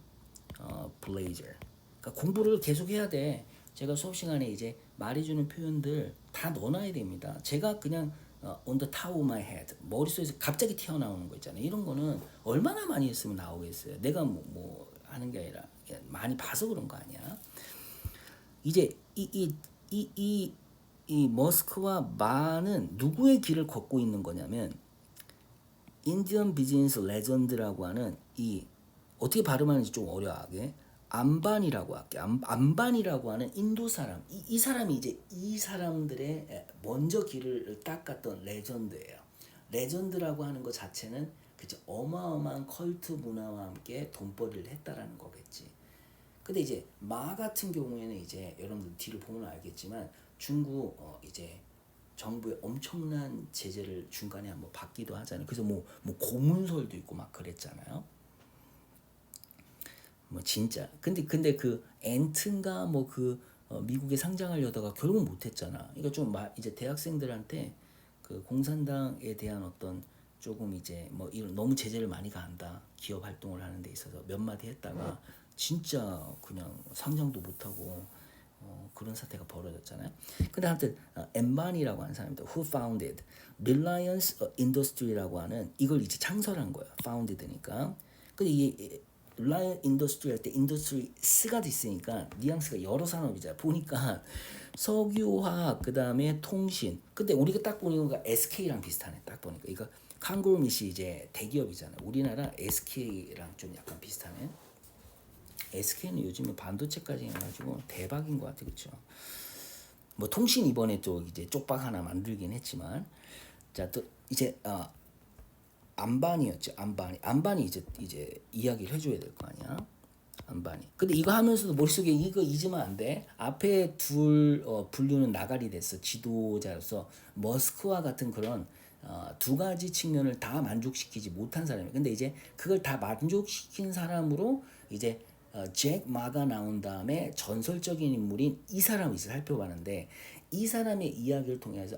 blazer. 그러니까 공부를 계속 해야 돼. 제가 수업 시간에 이제 말해주는 표현들 다 넣어놔야 됩니다. 제가 그냥 on the top of my head 머릿속에서 갑자기 튀어나오는 거 있잖아요. 이런 거는 얼마나 많이 했으면 나오겠어요. 내가 뭐 하는 게 아니라 많이 봐서 그런 거 아니야. 이제 이 머스크와 마는 누구의 길을 걷고 있는 거냐면 인디언 비즈니스 레전드라고 하는 이 어떻게 발음하는지 좀 어려워하게 안반이라고 할게. 안반이라고 하는 인도 사람. 이 사람이 이제 이 사람들의 먼저 길을 닦았던 레전드예요. 레전드라고 하는 것 자체는 그치 어마어마한 컬트 문화와 함께 돈벌이를 했다라는 거겠지. 근데 이제 마 같은 경우에는 이제 여러분들 뒤를 보면 알겠지만 중국 이제 정부의 엄청난 제재를 중간에 한번 받기도 하잖아요. 그래서 뭐 고문설도 있고 막 그랬잖아요. 뭐 진짜 근데 그 엔트인가 뭐 그 미국에 상장하려다가 결국 못했잖아. 그러니까 좀 이제 대학생들한테 그 공산당에 대한 어떤 조금 이제 뭐 이런 너무 제재를 많이 가한다. 기업 활동을 하는 데 있어서 몇 마디 했다가 진짜 그냥 상장도 못하고 그런 사태가 벌어졌잖아요. 근데 아무튼 엠바니라고 하는 사람입니다. Who founded Reliance Industry라고 하는 이걸 이제 창설한 거예요. Founded니까. 근데 이게 Reliance Industry 할 때 인더스트리 스가 있으니까 뉘앙스가 여러 산업이잖아. 보니까 석유화학 그다음에 통신. 근데 우리가 딱 보니까 SK랑 비슷하네. 딱 보니까 이거 칸그루밋이 이제 대기업이잖아. 우리나라 SK랑 좀 약간 비슷하네. SK는 요즘에 반도체까지 해가지고 대박인 것 같아, 그렇죠? 뭐 통신 이번에 또 이제 쪽박 하나 만들긴 했지만, 자 또 이제 안반이었죠, 안반이 이제 이야기를 해줘야 될 거 아니야, 안반이. 근데 이거 하면서도 머릿속에 이거 잊으면 안 돼. 앞에 둘 분류는 나가리 됐어. 지도자로서 머스크와 같은 그런 두 가지 측면을 다 만족시키지 못한 사람이에요. 근데 이제 그걸 다 만족시킨 사람으로 이제 잭 마가 나온 다음에 전설적인 인물인 이 사람을 이제 살펴봤는데 이 사람의 이야기를 통해서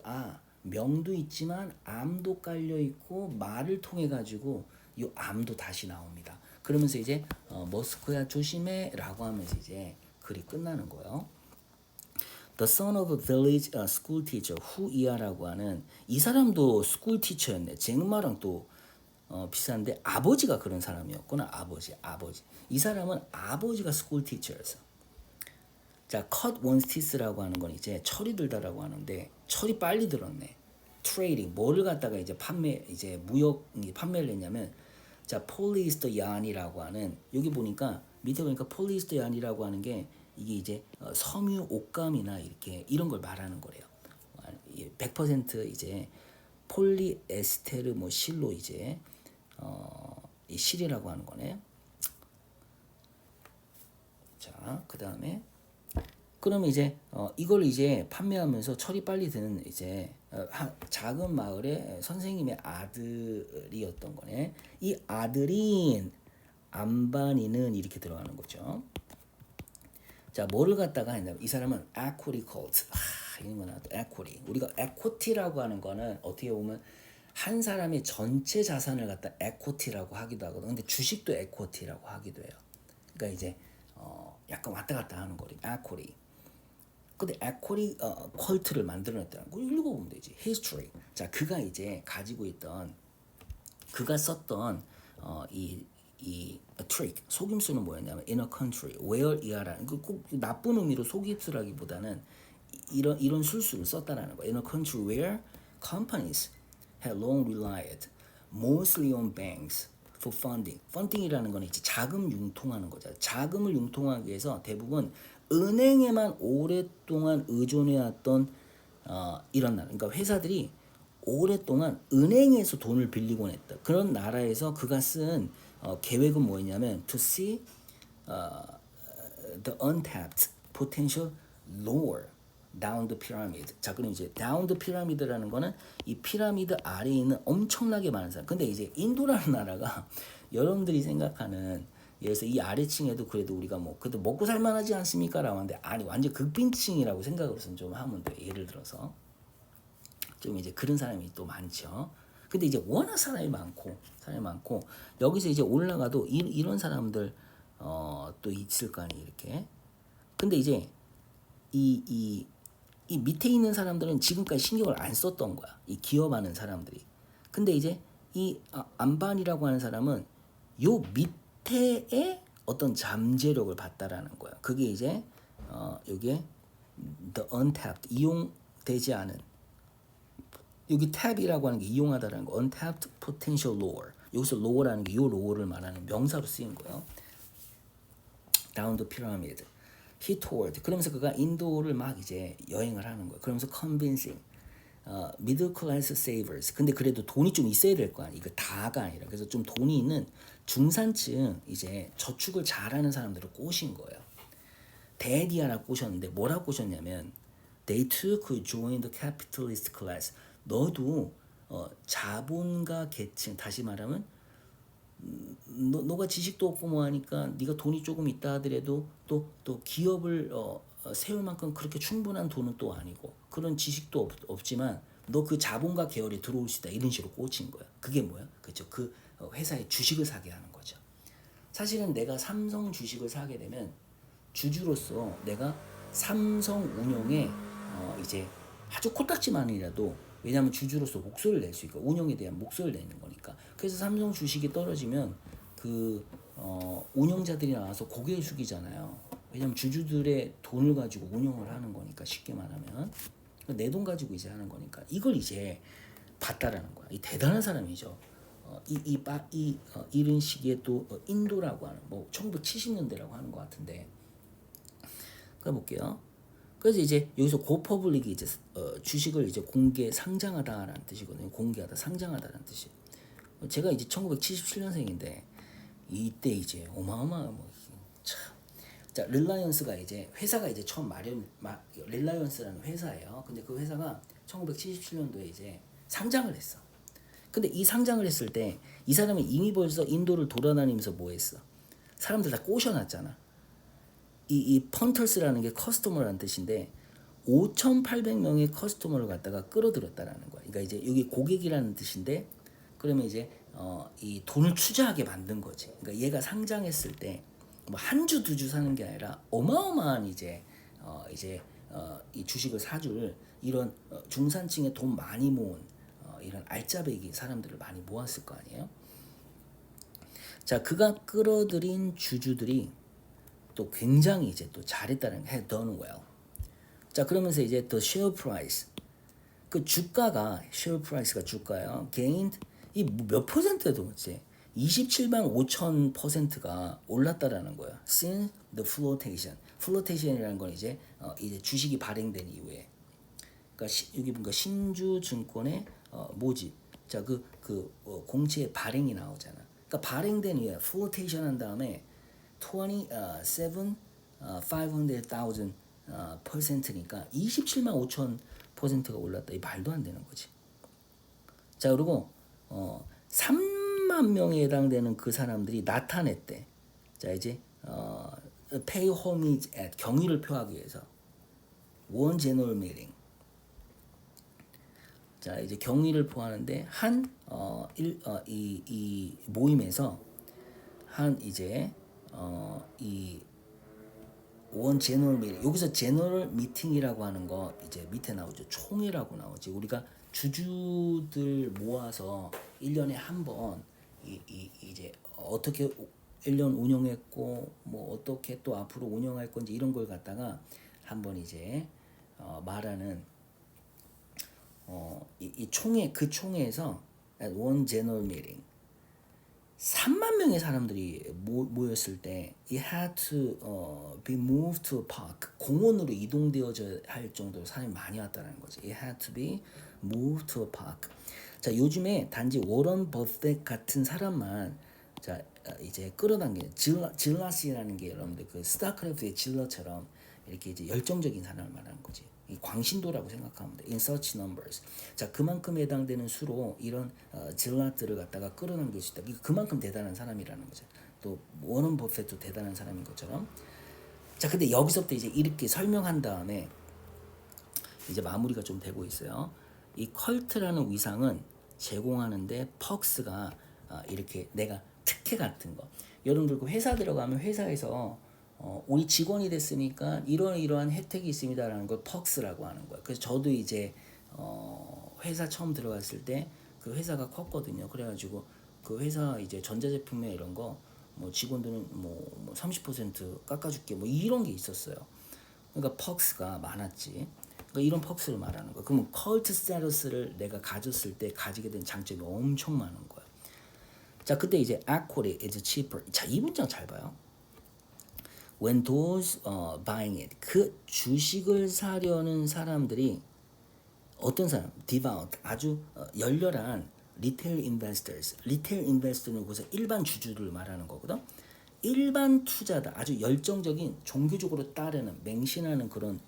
명도 있지만 암도 깔려 있고 말을 통해 가지고 이 암도 다시 나옵니다. 그러면서 이제 머스크야 조심해라고 하면서 이제 글이 끝나는 거예요. The son of a village school teacher 후이아라고 하는 이 사람도 스쿨 티처였네. 잭마랑 또 비슷한데 아버지가 그런 사람이었구나. 아버지. 이 사람은 아버지가 스쿨 티처였어. 자, cut one's teeth라고 하는 건 이제 철이 들다라고 하는데 철이 빨리 들었네. 트레이딩 뭐를 갖다가 이제 무역 판매를 했냐면 자, 폴리에스터 yarn이라고 하는 여기 보니까 밑에 보니까 폴리에스터 yarn이라고 하는 게 이게 이제 섬유 옷감이나 이렇게 이런 걸 말하는 거래요. 100% 이제 폴리에스테르 뭐 실로 이제 이 실이라고 하는 거네. 자, 그 다음에 그러면 이제 이걸 이제 판매하면서 철이 빨리 드는 이제 작은 마을의 선생님의 아들이었던 거네. 이 아들인 안반이는 이렇게 들어가는 거죠. 자, 뭐를 갖다가 했냐? 이 사람은 equity cult. 이런 거 나왔다. equity. 우리가 equity라고 하는 거는 어떻게 보면 한 사람의 전체 자산을 갖다 equity라고 하기도 하거든. 근데 주식도 equity라고 하기도 해요. 그러니까 이제 약간 왔다 갔다 하는 거리. equity. 근데 equity 컬트를 만들어냈다는 거 읽어보면 되지. history. 자, 그가 이제 가지고 있던 그가 썼던 이 trick 속임수는 뭐였냐면 in a country where 이하라는 꼭 나쁜 의미로 속임수라기보다는 이런 술수를 썼다라는 거야. In a country where companies had long relied mostly on banks for funding. funding이라는 거는 이제 자금 융통하는 거죠. 자금을 융통하기 위해서 대부분 은행에만 오랫동안 의존해왔던 이런 나라. 그러니까 회사들이 오랫동안 은행에서 돈을 빌리곤 했다. 그런 나라에서 그가 쓴 계획은 뭐였냐면 to see the untapped potential lower down the pyramid. 자, 그럼 이제 down the pyramid라는 거는 이 피라미드 아래에 있는 엄청나게 많은 사람. 근데 이제 인도라는 나라가 여러분들이 생각하는 그래서 이 아래층에도 그래도 우리가 뭐 그래도 먹고 살만하지 않습니까? 라고 하는데 아니 완전 극빈층이라고 생각으로선 좀 하면 돼. 예를 들어서 좀 이제 그런 사람이 또 많죠. 근데 이제 워낙 사람이 많고 여기서 이제 올라가도 이런 사람들 또 있을 거 아니에요 이렇게. 근데 이제 이 밑에 있는 사람들은 지금까지 신경을 안 썼던 거야. 이 기업하는 사람들이. 근데 이제 이 안반이라고 하는 사람은 요 밑에의 어떤 잠재력을 봤다라는 거야. 그게 이제 여기에 the untapped 이용되지 않은 여기 tab이라고 하는 게 이용하다라는 거 untapped potential lower. 여기서 lower라는 게 요 lower를 말하는 명사로 쓰인 거예요. down the pyramid. he toured. 그러면서 그가 인도를 막 이제 여행을 하는 거예요. 그러면서 convincing middle class savers. 근데 그래도 돈이 좀 있어야 될 거 아니야. 이거 다가 아니라. 그래서 좀 돈이 있는 중산층 이제 저축을 잘하는 사람들을 꼬신 거예요. 데디아라고 꼬셨는데 뭐라고 꼬셨냐면 they too could join the capitalist class. 너도 자본가 계층 다시 말하면 너가 지식도 없고 뭐 하니까 네가 돈이 조금 있다 하더라도 또 기업을 세울 만큼 그렇게 충분한 돈은 또 아니고 그런 지식도 없지만 너 그 자본가 계열에 들어올 수 있다 이런 식으로 꽂힌 거야. 그게 뭐야? 그렇죠. 그 회사의 주식을 사게 하는 거죠. 사실은 내가 삼성 주식을 사게 되면 주주로서 내가 삼성 운영에 이제 아주 코딱지만이라도 왜냐하면 주주로서 목소리를 낼 수 있고 운영에 대한 목소리를 내는 거니까. 그래서 삼성 주식이 떨어지면 그 운영자들이 나와서 고개를 숙이잖아요. 왜냐하면 주주들의 돈을 가지고 운영을 하는 거니까 쉽게 말하면 내 돈 가지고 이제 하는 거니까 이걸 이제 봤다라는 거야. 이 대단한 사람이죠. 이런 시기에 또 인도라고 하는 뭐 1970년대라고 하는 것 같은데 가볼게요. 그래서 이제 여기서 고퍼블릭이 이제 주식을 이제 공개 상장하다라는 뜻이거든요. 공개하다, 상장하다라는 뜻이. 제가 이제 1977년생인데 이때 이제 어마어마한 뭐 참. 자, 릴라이언스가 이제 회사가 이제 처음 릴라이언스라는 회사예요. 근데 그 회사가 1977년도에 이제 상장을 했어. 근데 이 상장을 했을 때 이 사람이 이미 벌써 인도를 돌아다니면서 뭐 했어? 사람들 다 꼬셔놨잖아. 이 펀터스라는 게 커스터머라는 뜻인데 5,800명의 커스터머를 갖다가 끌어들였다라는 거야. 그러니까 이제 여기 고객이라는 뜻인데 그러면 이제 이 돈을 투자하게 만든 거지. 그러니까 얘가 상장했을 때 뭐 한 주 두 주 사는 게 아니라 어마어마한 이제 이 주식을 사줄 이런 중산층에 돈 많이 모은 이런 알짜배기 사람들을 많이 모았을 거 아니에요. 자, 그가 끌어들인 주주들이 또 굉장히 이제 또 잘했다는 게 had done well. 자, 그러면서 이제 the share price 그 주가가 share price가 주가예요. gained 이 몇 퍼센트도 이제 27만 5천%가 올랐다라는 거야. since the flotation. flotation이라는 건 이제 주식이 발행된 이후에. 그러니까 여기 보니까 신주증권의 모집. 자, 그 공채 발행이 나오잖아. 그러니까 발행된 이후에 플로테이션 한 다음에 500,000 퍼센트니까 27만 5천 퍼센트가 올랐다. 이 말도 안 되는 거지. 자, 그리고 3만 명에 해당되는 그 사람들이 나타냈대. 자, 이제 pay homage at 경의를 표하기 위해서 원 제너럴 미팅. 자, 이제 경의를 표하는데 이 모임에서 한 이제 이 원 제너럴 미팅, 여기서 제너럴 미팅이라고 하는 거 이제 밑에 나오죠. 총회라고 나오지. 우리가 주주들 모아서 1년에 한 번 이제 어떻게 1년 운영했고 뭐 어떻게 또 앞으로 운영할 건지 이런 걸 갖다가 한번 이제 말하는 이 총회, 그 총회에서 원 제너럴 미팅 3만 명의 사람들이 모였을 때 it had to be moved to a park, 공원으로 이동되어져 할 정도로 사람이 많이 왔다는 거지. It had to be moved to a park. 자, 요즘에 단지 워런 버핏 같은 사람만 자 이제 끌어당기는 질라시라는 게 여러분들 그 스타크래프트의 질러처럼 이렇게 이제 열정적인 사람을 말하는 거지. 이 광신도라고 생각하면 돼. In such numbers. 자, 그만큼 해당되는 수로 이런 질라트를 갖다가 끌어당길 수 있다. 그만큼 대단한 사람이라는 거죠. 또 워런 버핏도 대단한 사람인 것처럼. 자, 근데 여기서부터 이제 이렇게 설명한 다음에 이제 마무리가 좀 되고 있어요. 이 컬트라는 위상은 제공하는데 퍽스가 이렇게 내가 특혜 같은 거. 여러분들 그 회사 들어가면 회사에서 우리 직원이 됐으니까 이러한 혜택이 있습니다라는 걸 퍽스라고 하는 거예요. 그래서 저도 이제 회사 처음 들어갔을 때 그 회사가 컸거든요. 그래가지고 그 회사 이제 전자제품에 이런 거 뭐 직원들은 뭐 30% 깎아줄게 뭐 이런 게 있었어요. 그러니까 퍽스가 많았지. 그러니까 이런 퍽스를 말하는 거야. 그러면 컬트 스테이터스를 내가 가졌을 때 가지게 된 장점이 엄청 많은 거야. 자, 그때 이제 equity is cheaper. 자, 이 문장 잘 봐요. When those buying it, 그 주식을 사려는 사람들이 어떤 사람? devout, 아주 열렬한 retail investors. retail investor는 그래서 일반 주주를 말하는 거거든. 일반 투자다, 아주 열정적인 종교적으로 따르는 맹신하는 그런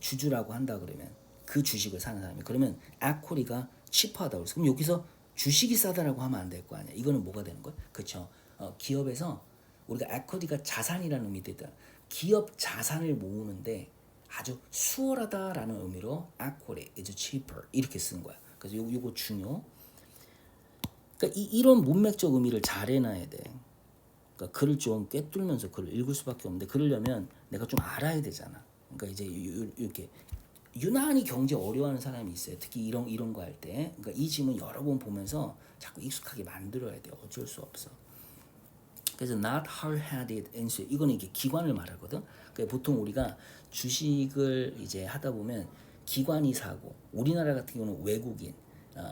주주라고 한다 그러면 그 주식을 사는 사람이 그러면 equity가 cheap하다고 그래서 그럼 여기서 주식이 싸다라고 하면 안 될 거 아니야. 이거는 뭐가 되는 거야? 그렇죠. 기업에서 우리가 equity가 자산이라는 의미도 있다. 기업 자산을 모으는데 아주 수월하다라는 의미로 equity is cheaper 이렇게 쓰는 거야. 그래서 요거 중요. 그러니까 이런 문맥적 의미를 잘 해놔야 돼. 그러니까 글을 좀 꿰뚫면서 글을 읽을 수밖에 없는데 그러려면 내가 좀 알아야 되잖아. 그러니까 이제 이렇게 유난히 경제 어려워하는 사람이 있어요. 특히 이런 거 할 때. 그러니까 이 지문 여러 번 보면서 자꾸 익숙하게 만들어야 돼. 어쩔 수 없어. 그래서 not hard-headed answer. 이거는 이게 기관을 말하거든. 그러니까 보통 우리가 주식을 이제 하다 보면 기관이 사고 우리나라 같은 경우는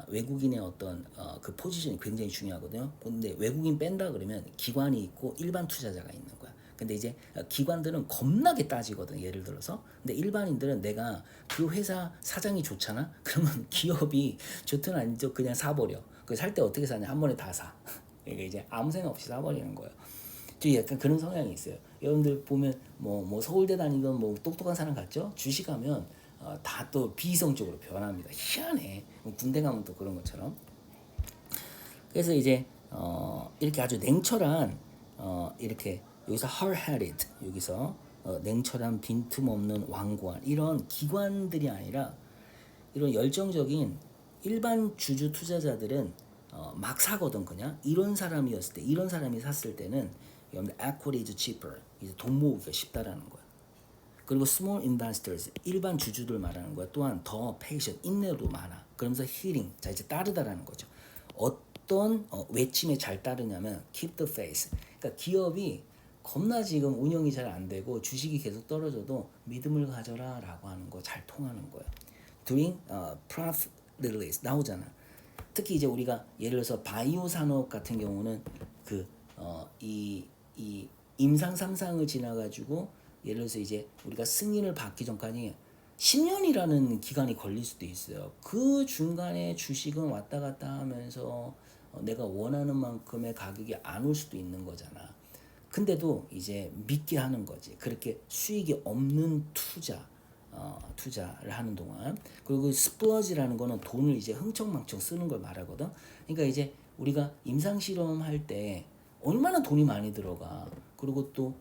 외국인의 어떤 그 포지션이 굉장히 중요하거든요. 근데 외국인 뺀다 그러면 기관이 있고 일반 투자자가 있는 거야. 근데 이제 기관들은 겁나게 따지거든. 예를 들어서. 근데 일반인들은 내가 그 회사 사장이 좋잖아. 그러면 기업이 좋든 아니든 그냥 사버려. 그 살 때 어떻게 사냐? 한 번에 다 사. 그러니까 이제 아무 생각 없이 사버리는 거예요. 저 약간 그런 성향이 있어요. 여러분들 보면 뭐 서울대 다니던 뭐 똑똑한 사람 같죠? 주식하면 다 또 비이성적으로 변합니다. 희한해. 군대 가면 또 그런 것처럼. 그래서 이제 이렇게 아주 냉철한 이렇게 여기서 hard-headed 여기서 냉철한 빈틈없는 완고한 이런 기관들이 아니라 이런 열정적인 일반 주주 투자자들은 막 사거든. 그냥 이런 사람이었을 때 이런 사람이 샀을 때는 equity is cheaper 이제 돈 모으기가 쉽다라는 거야. 그리고 small investors 일반 주주들 말하는 거야. 또한 더 patient 인내도 많아. 그러면서 healing 자 이제 따르다라는 거죠. 어떤 외침에 잘 따르냐면 keep the faith. 그러니까 기업이 겁나 지금 운영이 잘 안 되고 주식이 계속 떨어져도 믿음을 가져라라고 하는 거 잘 통하는 거예요. During profit release 나오잖아. 특히 이제 우리가 예를 들어서 바이오 산업 같은 경우는 이 임상 3상을 지나가지고 예를 들어서 이제 우리가 승인을 받기 전까지 10년이라는 기간이 걸릴 수도 있어요. 그 중간에 주식은 왔다 갔다 하면서 내가 원하는 만큼의 가격이 안 올 수도 있는 거잖아. 근데도 이제 믿게 하는 거지. 그렇게 수익이 없는 투자를 하는 동안. 그리고 스플러지라는 거는 돈을 이제 흥청망청 쓰는 걸 말하거든. 그러니까 이제 우리가 임상 실험할 때 얼마나 돈이 많이 들어가. 그리고 또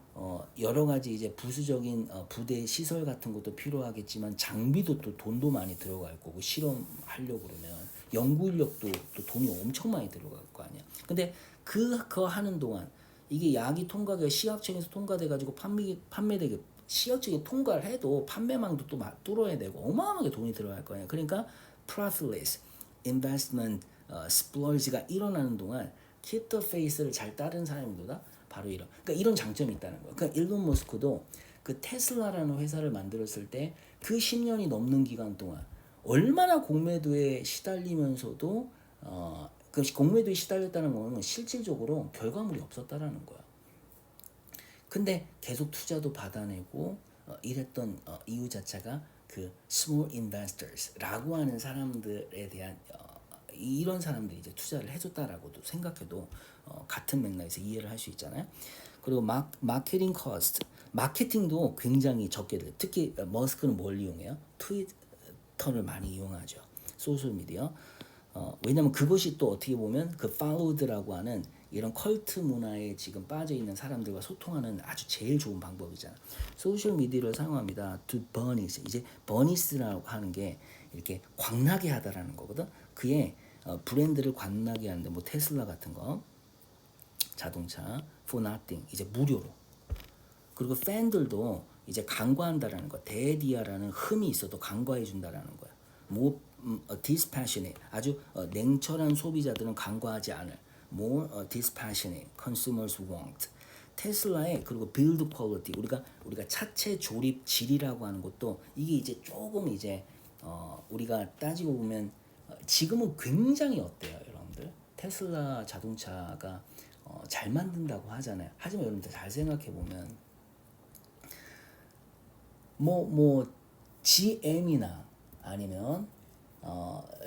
여러 가지 이제 부수적인 부대 시설 같은 것도 필요하겠지만 장비도 또 돈도 많이 들어갈 거고 실험하려고 그러면 연구 인력도 또 돈이 엄청 많이 들어갈 거 아니야. 근데 그거 하는 동안 이게 약이 통과가 시약청에서 통과돼 가지고 판매되게 시약청이 통과를 해도 판매망도 또 뚫어야 되고 어마어마하게 돈이 들어갈 거야. 그러니까 profitless investment splurge가 일어나는 동안 keep the faith를 잘 따른 사람들보다 바로 그러니까 이런 장점이 있다는 거야. 그러니까 일론 머스크도 그 테슬라라는 회사를 만들었을 때 그 10년이 넘는 기간 동안 얼마나 공매도에 시달리면서도 그 공매도에 시달렸다는 거는 실질적으로 결과물이 없었다라는 거야. 근데 계속 투자도 받아내고 이랬던 이유 자체가 그 small investors라고 하는 사람들에 대한 이런 사람들이 이제 투자를 해줬다라고도 생각해도 같은 맥락에서 이해를 할 수 있잖아요. 그리고 마케팅 코스트, 마케팅도 굉장히 적게 돼. 특히 머스크는 뭘 이용해요? 트위터를 많이 이용하죠. 소셜 미디어. 왜냐면 그것이 또 어떻게 보면 그 팔로우드라고 하는 이런 컬트 문화에 지금 빠져 있는 사람들과 소통하는 아주 제일 좋은 방법이잖아. 소셜 미디어를 사용합니다. To burnish. 이제 burnish라고 하는 게 이렇게 광나게 하다라는 거거든. 그의 브랜드를 광나게 하는데 뭐 테슬라 같은 거 자동차 for nothing 이제 무료로. 그리고 팬들도 이제 간과한다라는 거. 데디아라는 흠이 있어도 간과해 준다라는 거야. 뭐 dispassionate 아주 냉철한 소비자들은 간과하지 않을 more dispassionate consumers want. 테슬라의 그리고 build quality 우리가 차체 조립 질이라고 하는 것도 이게 이제 조금 이제 우리가 따지고 보면 지금은 굉장히 어때요, 여러분들? 테슬라 자동차가 잘 만든다고 하잖아요. 하지만 여러분들 잘 생각해 보면 뭐 GM이나 아니면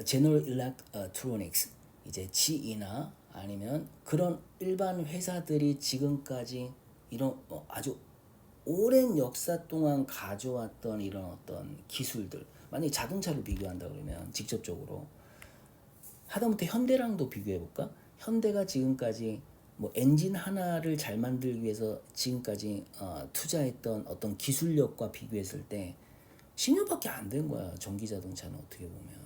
제너럴 일렉트로닉스 이제 GE나 아니면 그런 일반 회사들이 지금까지 이런 아주 오랜 역사 동안 가져왔던 이런 어떤 기술들 만약에 자동차를 비교한다 그러면 직접적으로 하다못해 현대랑도 비교해 볼까? 현대가 지금까지 뭐 엔진 하나를 잘 만들기 위해서 지금까지 투자했던 어떤 기술력과 비교했을 때 10년밖에 안 된 거야. 전기 자동차는 어떻게 보면.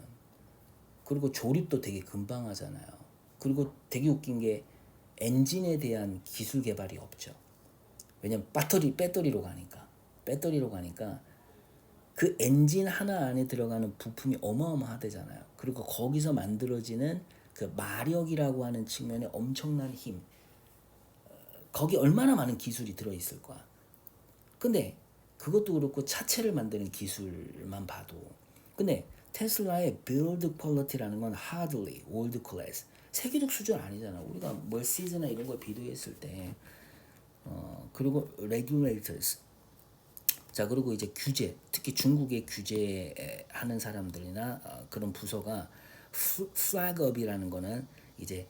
그리고 조립도 되게 금방 하잖아요. 그리고 되게 웃긴 게 엔진에 대한 기술 개발이 없죠. 왜냐면 배터리로 가니까 그 엔진 하나 안에 들어가는 부품이 어마어마하대잖아요. 그리고 거기서 만들어지는 그 마력이라고 하는 측면에 엄청난 힘. 거기 얼마나 많은 기술이 들어있을 거야. 근데 그것도 그렇고 차체를 만드는 기술만 봐도 근데 테슬라의 build quality라는 건 hardly world class 세계적 수준 아니잖아. 우리가 멀시즈나 이런 걸 비교했을 때 그리고 regulators 자 그리고 이제 규제 특히 중국의 규제하는 사람들이나 그런 부서가 flag up이라는 거는 이제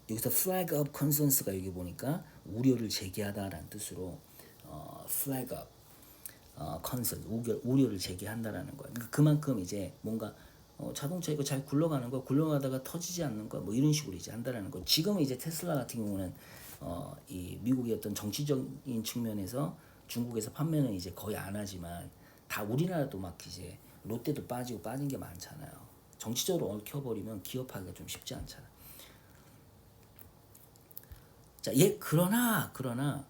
여기서 flag up concerns가 여기 보니까 우려를 제기하다라는 뜻으로 flag up concern 우려를 제기한다라는 거야. 그만큼 이제 뭔가 자동차 이거 잘 굴러가는 거 굴러가다가 터지지 않는 거 뭐 이런 식으로 이제 한다라는 거. 지금 이제 테슬라 같은 경우는 이 미국의 어떤 정치적인 측면에서 중국에서 판매는 이제 거의 안 하지만 다 우리나라도 막 이제 롯데도 빠진 게 많잖아요. 정치적으로 얽혀버리면 기업하기가 좀 쉽지 않잖아. 자, 그러나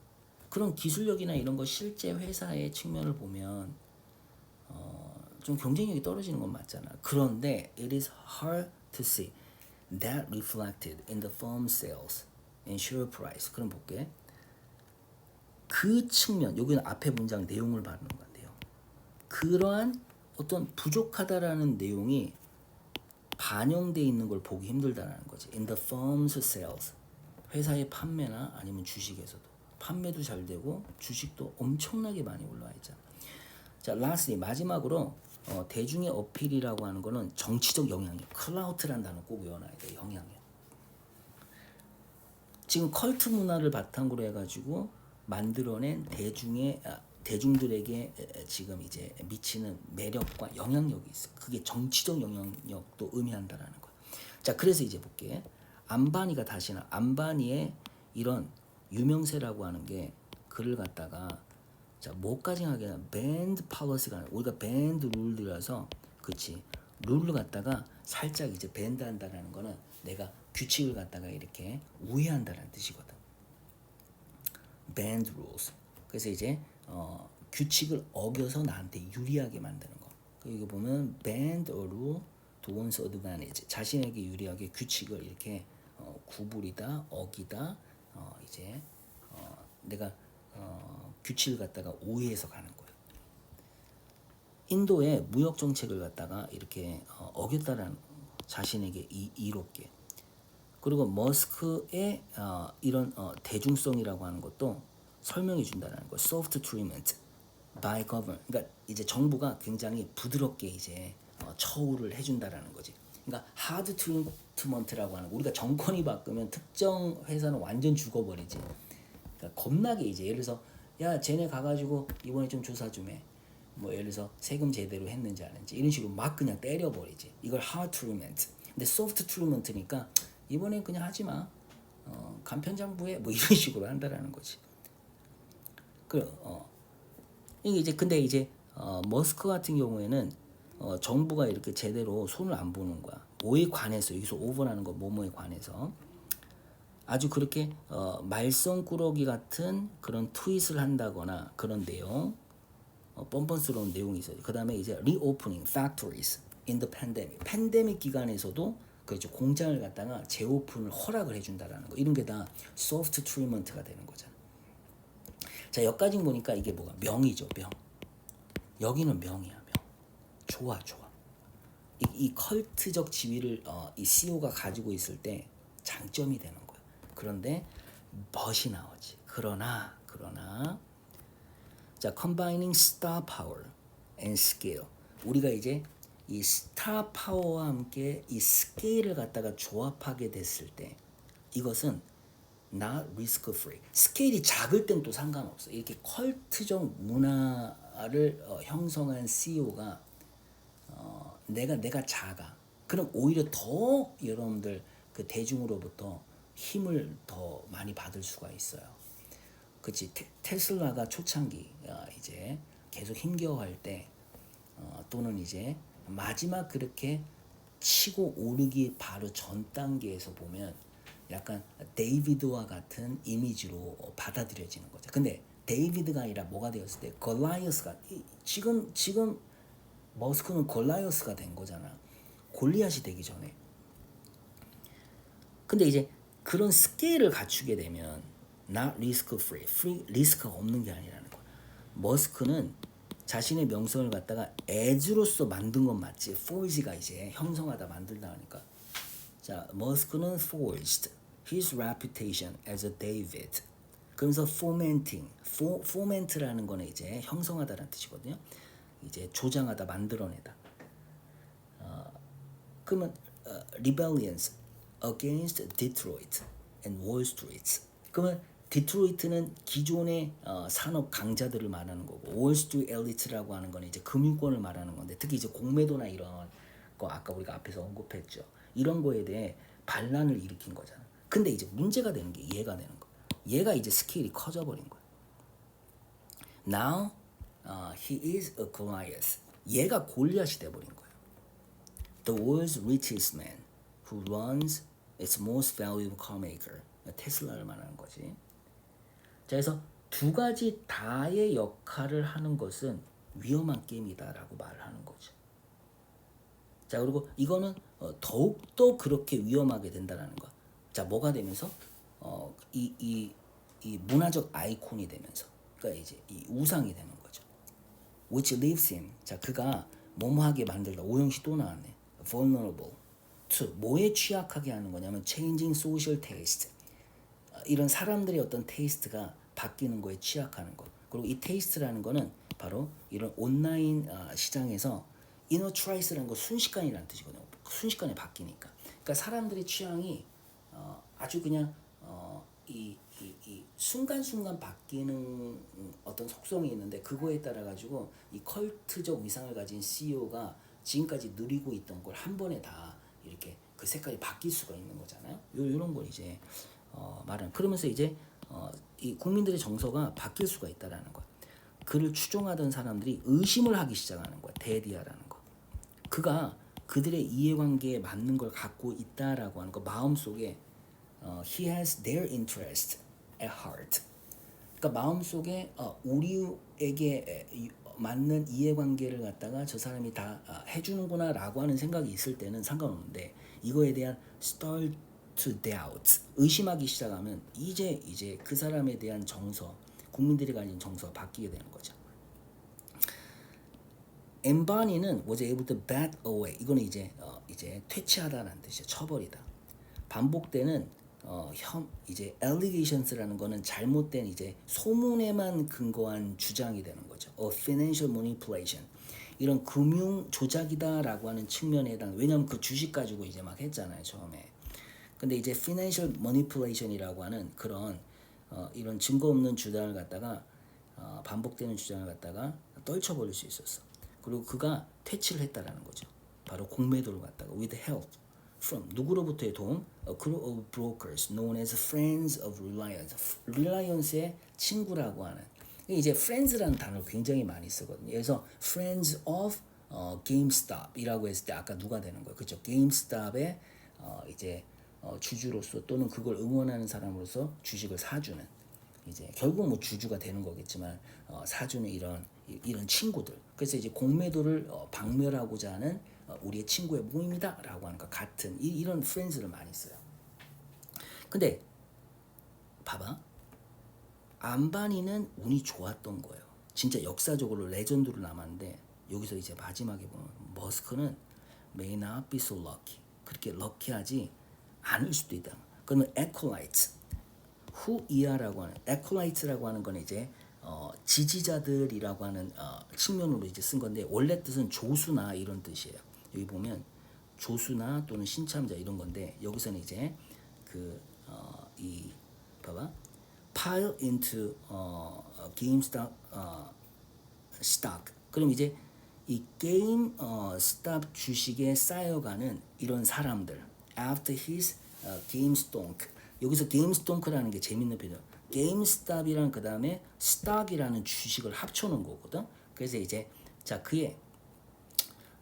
그런 기술력이나 이런 거 실제 회사의 측면을 보면 좀 경쟁력이 떨어지는 건 맞잖아. 그런데 it is hard to see that reflected in the firm sales and share price. 그럼 볼게. 그 측면, 여기는 앞에 문장 내용을 말하는 건데요. 그러한 어떤 부족하다라는 내용이 반영돼 있는 걸 보기 힘들다라는 거지. In the firm's sales. 회사의 판매나 아니면 주식에서도 판매도 잘 되고 주식도 엄청나게 많이 올라와 있잖아. 자, lastly 마지막으로 대중의 어필이라고 하는 거는 정치적 영향력. 클라우트란 단어 꼭 외워놔야 돼. 영향력. 지금 컬트 문화를 바탕으로 해가지고 만들어낸 대중들에게 지금 이제 미치는 매력과 영향력이 있어. 그게 정치적 영향력도 의미한다라는 거야. 자, 그래서 이제 볼게. 안바니가 다시나 안바니의 이런 유명세라고 하는 게 글을 갖다가 자, 뭐까지 하게 밴드 팔러시가 우리가 밴드 룰이라서 그치 룰을 갖다가 살짝 이제 밴드 한다라는 거는 내가 규칙을 갖다가 이렇게 우회한다는 뜻이거든. 밴드 rules. 그래서 이제 규칙을 어겨서 나한테 유리하게 만드는 거. 여기 보면 bend a rule to one's advantage. 자신에게 유리하게 규칙을 이렇게 구부리다, 어기다, 이제 내가 규칙을 갖다가 오해해서 가는 거예요. 인도의 무역 정책을 갖다가 이렇게 어겼다라는 자신에게 이롭게. 그리고 머스크의 이런 대중성이라고 하는 것도 설명해 준다는 거. soft treatment by government. 그러니까 이제 정부가 굉장히 부드럽게 이제 처우를 해준다라는 거지. 그러니까 hard treatment라고 하는 거. 우리가 정권이 바꾸면 특정 회사는 완전 죽어버리지. 그러니까 겁나게 이제 예를 들어서 야 쟤네 가가지고 이번에 좀 조사 좀 해. 뭐 예를 들어서 세금 제대로 했는지 안 했는지 이런 식으로 막 그냥 때려버리지. 이걸 hard treatment. 근데 soft treatment니까 이번엔 그냥 하지 마. 간편장부에 뭐 이런 식으로 한다라는 거지. 이게 이제 근데 이제 머스크 같은 경우에는 정부가 이렇게 제대로 손을 안 보는 거야. 뭐에 관해서 여기서 오버라는 거 뭐뭐에 관해서 아주 그렇게 말썽꾸러기 같은 그런 트윗을 한다거나 그런 내용 뻔뻔스러운 내용이 있어요. 그 다음에 이제 reopening factories in the pandemic. 팬데믹 기간에서도 그렇죠. 공장을 갖다가 재오픈을 허락을 해준다라는 거. 이런 게 다 soft treatment가 되는 거잖아. 자, 여기까지 보니까 이게 뭐가 명이죠, 명. 여기는 명이야, 명. 좋아, 좋아. 이 컬트적 지위를 이 CEO가 가지고 있을 때 장점이 되는 거야. 그런데 멋이 나오지. 그러나 자, combining star power and scale. 우리가 이제 이 스타 파워와 함께 이 스케일을 갖다가 조합하게 됐을 때 이것은 not risk free. 스케일이 작을 땐 또 상관없어. 이렇게 컬트적 문화를 형성한 CEO가 내가 작아. 그럼 오히려 더 여러분들 그 대중으로부터 힘을 더 많이 받을 수가 있어요. 그치 테슬라가 초창기 이제 계속 힘겨워할 때 또는 이제 마지막 그렇게 치고 오르기 바로 전 단계에서 보면 약간 데이비드와 같은 이미지로 받아들여지는 거죠. 근데 데이비드가 아니라 뭐가 되었을 때 골라이어스가 지금 머스크는 골라이어스가 된 거잖아. 골리앗이 되기 전에. 근데 이제 그런 스케일을 갖추게 되면 not risk free, 리스크가 없는 게 아니라는 거야. 머스크는 자신의 명성을 갖다가 edge로서 만든 건 맞지. forge가 이제 형성하다 만들다 하니까. 자, 머스크는 forged his reputation as a David. 그러면서 foment라는 거는 이제 형성하다라는 뜻이거든요. 이제 조장하다, 만들어내다. 그러면 rebellions against Detroit and Wall Street. 그러면 디트로이트는 기존의 산업 강자들을 말하는 거고 월스트리트 엘리트라고 하는 건 이제 금융권을 말하는 건데 특히 이제 공매도나 이런 거 아까 우리가 앞에서 언급했죠. 이런 거에 대해 반란을 일으킨 거잖아. 근데 이제 문제가 되는 게 얘가 되는 거야. 얘가 이제 스케일이 커져버린 거야. Now he is a Goliath. 얘가 골리앗이 돼버린 거야. The world's richest man who runs its most valuable carmaker. 테슬라를 말하는 거지. 자, 그래서 두 가지 다의 역할을 하는 것은 위험한 게임이다라고 말을 하는 거죠. 자, 그리고 이거는 더욱더 그렇게 위험하게 된다라는 거야. 자, 뭐가 되면서 이 문화적 아이콘이 되면서 그러니까 이제 이 우상이 되는 거죠. Which leaves him. 자, 그가 뭐뭐하게 만들다. 오형식 또 나왔네. Vulnerable to. 뭐에 취약하게 하는 거냐면 changing social taste. 이런 사람들의 어떤 테이스트가 바뀌는 거에 취약하는 것. 그리고 이 테이스트라는 거는 바로 이런 온라인 시장에서 이너 트라이스라는 거 순식간이라는 뜻이거든요. 순식간에 바뀌니까. 그러니까 사람들의 취향이 아주 그냥 이 순간순간 바뀌는 어떤 속성이 있는데 그거에 따라 가지고 이 컬트적 위상을 가진 CEO가 지금까지 누리고 있던 걸 한 번에 다 이렇게 그 색깔이 바뀔 수가 있는 거잖아요. 요런 걸 이제 말하는 그러면서 이제 이 국민들의 정서가 바뀔 수가 있다라는 거. 그를 추종하던 사람들이 의심을 하기 시작하는 거야. 데디아라는 거. 그가 그들의 이해관계에 맞는 걸 갖고 있다라고 하는 거 마음속에 he has their interest at heart. 그러니까 마음속에 우리에게 맞는 이해관계를 갖다가 저 사람이 다 해주는구나라고 하는 생각이 있을 때는 상관없는데 이거에 대한 start to doubt 의심하기 시작하면 이제 그 사람에 대한 정서 국민들이 가진 정서가 바뀌게 되는 거죠. embony는 was able to bat away 이거는 이제 퇴치하다라는 뜻이에요. 쳐버리다. 반복되는 이제 allegations라는 거는 잘못된 이제 소문에만 근거한 주장이 되는 거죠. financial manipulation 이런 금융 조작이다라고 하는 측면에 해당. 왜냐하면 그 주식 가지고 이제 막 했잖아요 처음에. 근데 이제 financial manipulation이라고 하는 그런 이런 증거 없는 주장을 갖다가 반복되는 주장을 갖다가 떨쳐버릴 수 있었어. 그리고 그가 퇴치를 했다라는 거죠. 바로 공매도를 갖다가 with help from 누구로부터의 도움? A group of brokers known as Friends of Reliance. Reliance의 친구라고 하는. 이제 friends라는 단어를 굉장히 많이 쓰거든요. 그래서 Friends of GameStop이라고 했을 때 아까 누가 되는 거예요? 그렇죠? GameStop의 이제 주주로서 또는 그걸 응원하는 사람으로서 주식을 사주는 이제 결국 뭐 주주가 되는 거겠지만 사주는 이런 친구들. 그래서 이제 공매도를 박멸하고자 하는 우리의 친구의 모임이다라고 하는 것 같은 이런 프렌즈를 많이 써요. 근데 봐봐. 안바니는 운이 좋았던 거예요. 진짜 역사적으로 레전드로 남았는데 여기서 이제 마지막에 보면 머스크는 may not be so lucky. 그렇게 럭키하지 않을 수도 있다. 그러면 acolytes, 후이하라고 하는 acolytes라고 하는 건 이제 지지자들이라고 하는 측면으로 이제 쓴 건데 원래 뜻은 조수나 이런 뜻이에요. 여기 보면 조수나 또는 신참자 이런 건데 여기서는 이제 이 봐봐 pile into GameStop stock. 그럼 이제 이 GameStop 주식에 쌓여가는 이런 사람들 after his GameStonk. 여기서 GameStonk라는 게 재밌는 표현. GameStop이랑 그 다음에 stock이라는 주식을 합쳐놓은 거거든. 그래서 이제 자 그의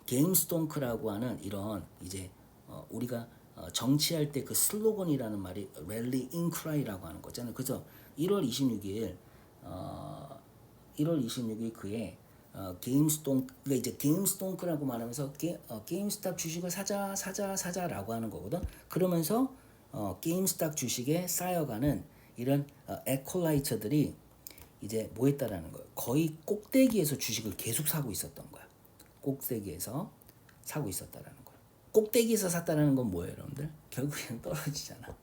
GameStonk라고 하는 이런 이제 우리가 정치할 때 그 슬로건이라는 말이 Rally in Cry라고 하는 거잖아요. 그래서 1월 26일 그의 게임스톤크 그러니까 이제 게임스톤크라고 말하면서 게임스탑 주식을 사자라고 하는 거거든. 그러면서 게임스탑 주식에 쌓여가는 이런 에콜라이처들이 이제 뭐 했다라는 거예요. 거의 꼭대기에서 주식을 계속 사고 있었던 거야. 꼭대기에서 사고 있었다라는 거야. 꼭대기에서 샀다라는 건 뭐예요, 여러분들? 결국에는 떨어지잖아.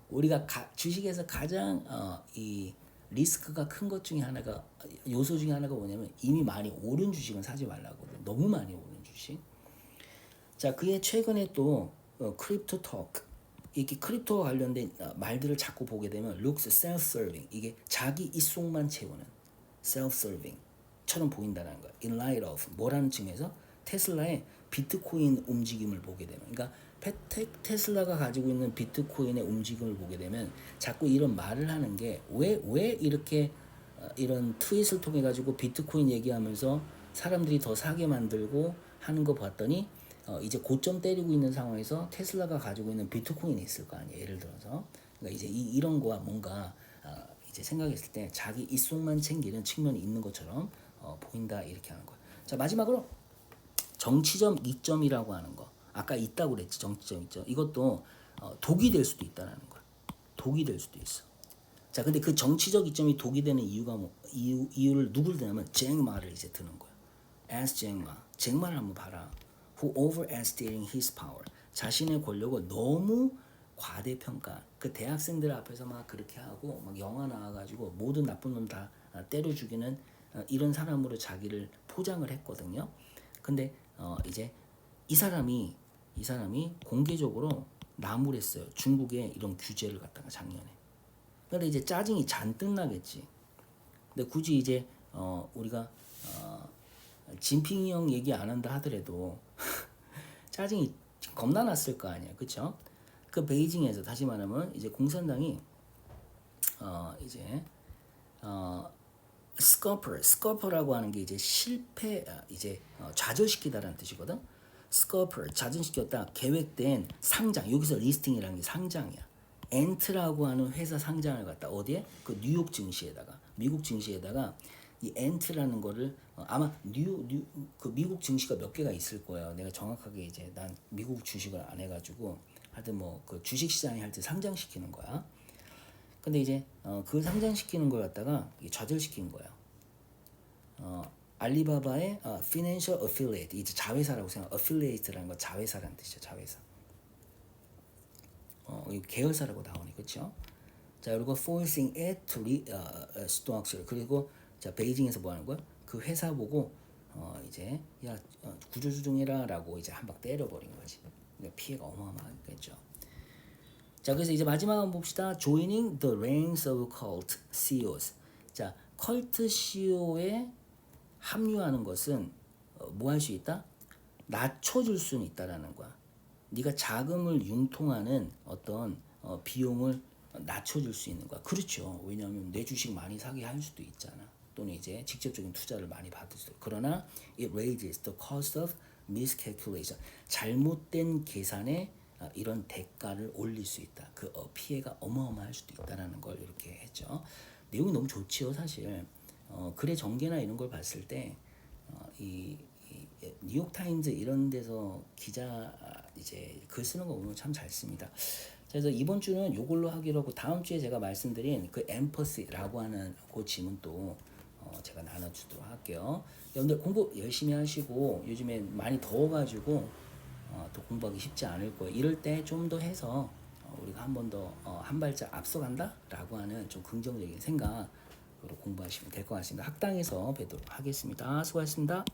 우리가 주식에서 가장 이 리스크가 큰 것 중에 하나가 요소 중에 하나가 뭐냐면 이미 많이 오른 주식은 사지 말라거든. 너무 많이 오른 주식. 자, 그의 최근에 또 크립토 토크 이렇게 크립토와 관련된 말들을 자꾸 보게 되면 looks self-serving 이게 자기 입속만 채우는 self-serving처럼 보인다는 거야. In light of 뭐라는 측면에서 테슬라의 비트코인 움직임을 보게 되면 그러니까 테슬라가 가지고 있는 비트코인의 움직임을 보게 되면 자꾸 이런 말을 하는 게 왜 이렇게 이런 트윗을 통해 가지고 비트코인 얘기하면서 사람들이 더 사게 만들고 하는 거 봤더니 이제 고점 때리고 있는 상황에서 테슬라가 가지고 있는 비트코인이 있을 거 아니에요. 예를 들어서 그러니까 이제 이런 거와 뭔가 이제 생각했을 때 자기 입속만 챙기는 측면이 있는 것처럼 보인다 이렇게 하는 거예요. 자 마지막으로 정치적 이점이라고 하는 거 아까 있다고 그랬지. 정치적 이점 이것도 독이 될 수도 있다는 거야. 독이 될 수도 있어. 자 근데 그 정치적 이점이 독이 되는 이유가 이유를 누구를 드냐면 잭마를 이제 드는 거야. As 잭마를 한번 봐라. Who overestimating his power. 자신의 권력을 너무 과대평가. 그 대학생들 앞에서 막 그렇게 하고 막 영화 나와가지고 모든 나쁜 놈 다 때려 죽이는 이런 사람으로 자기를 포장을 했거든요. 근데 이제 이 사람이 공개적으로 나무랬어요. 중국의 이런 규제를 갖다가 작년에. 근데 이제 짜증이 잔뜩 나겠지. 근데 굳이 이제 우리가 진핑이 형 얘기 안 한다 하더라도 짜증이 겁나 났을 거 아니야, 그렇죠? 그 베이징에서 다시 말하면 이제 공산당이 이제 스커퍼라고 하는 게 이제 실패 이제 좌절시키다라는 뜻이거든. 스커퍼 좌절시켰다 계획된 상장 여기서 리스팅이라는 게 상장이야. 엔트라고 하는 회사 상장을 갖다 어디에 그 뉴욕 증시에다가 미국 증시에다가 이 엔트라는 거를 아마 그 미국 증시가 몇 개가 있을 거예요. 내가 정확하게 이제 난 미국 주식을 안 해가지고 하여튼 뭐 그 주식 시장에 할 때 상장시키는 거야. 근데 이제 그 상장시키는 걸 갖다가 좌절시킨 거야. 알리바바의 Financial Affiliate 이제 자회사라고 생각. Affiliate라는 건 자회사라는 뜻이죠. 자회사. 계열사라고 나오네, 그렇죠? 자, 그리고 forcing it to restructure 그리고 자 베이징에서 뭐 하는 거야? 그 회사 보고 이제 야 구조조정해라라고 이제 한 방 때려버린 거지. 그러니까 피해가 어마어마하겠죠. 자, 그래서 이제 마지막 한번 봅시다. Joining the ranks of cult CEOs. 자, 컬트 CEO에 합류하는 것은 뭐 할 수 있다? 낮춰줄 수는 있다라는 거야. 네가 자금을 융통하는 어떤 비용을 낮춰줄 수 있는 거야. 그렇죠. 왜냐하면 내 주식 많이 사게 할 수도 있잖아. 또는 이제 직접적인 투자를 많이 받을 수도. 그러나 it raises the cost of miscalculation. 잘못된 계산에 이런 대가를 올릴 수 있다. 그 피해가 어마어마할 수도 있다라는 걸 이렇게 했죠. 내용이 너무 좋지요, 사실. 글의 전개나 이런 걸 봤을 때 이 뉴욕 타임즈 이런 데서 기자 이제 글 쓰는 거 보면 참 잘 씁니다. 그래서 이번 주는 요걸로 하기로 하고 다음 주에 제가 말씀드린 그 엠퍼시라고 하는 그 지문도 제가 나눠주도록 할게요. 여러분들 공부 열심히 하시고 요즘에 많이 더워가지고 또 공부하기 쉽지 않을 거예요. 이럴 때 좀 더 해서 우리가 한 번 더 한 발짝 앞서간다라고 하는 좀 긍정적인 생각으로 공부하시면 될 것 같습니다. 학당에서 뵙도록 하겠습니다. 수고하셨습니다.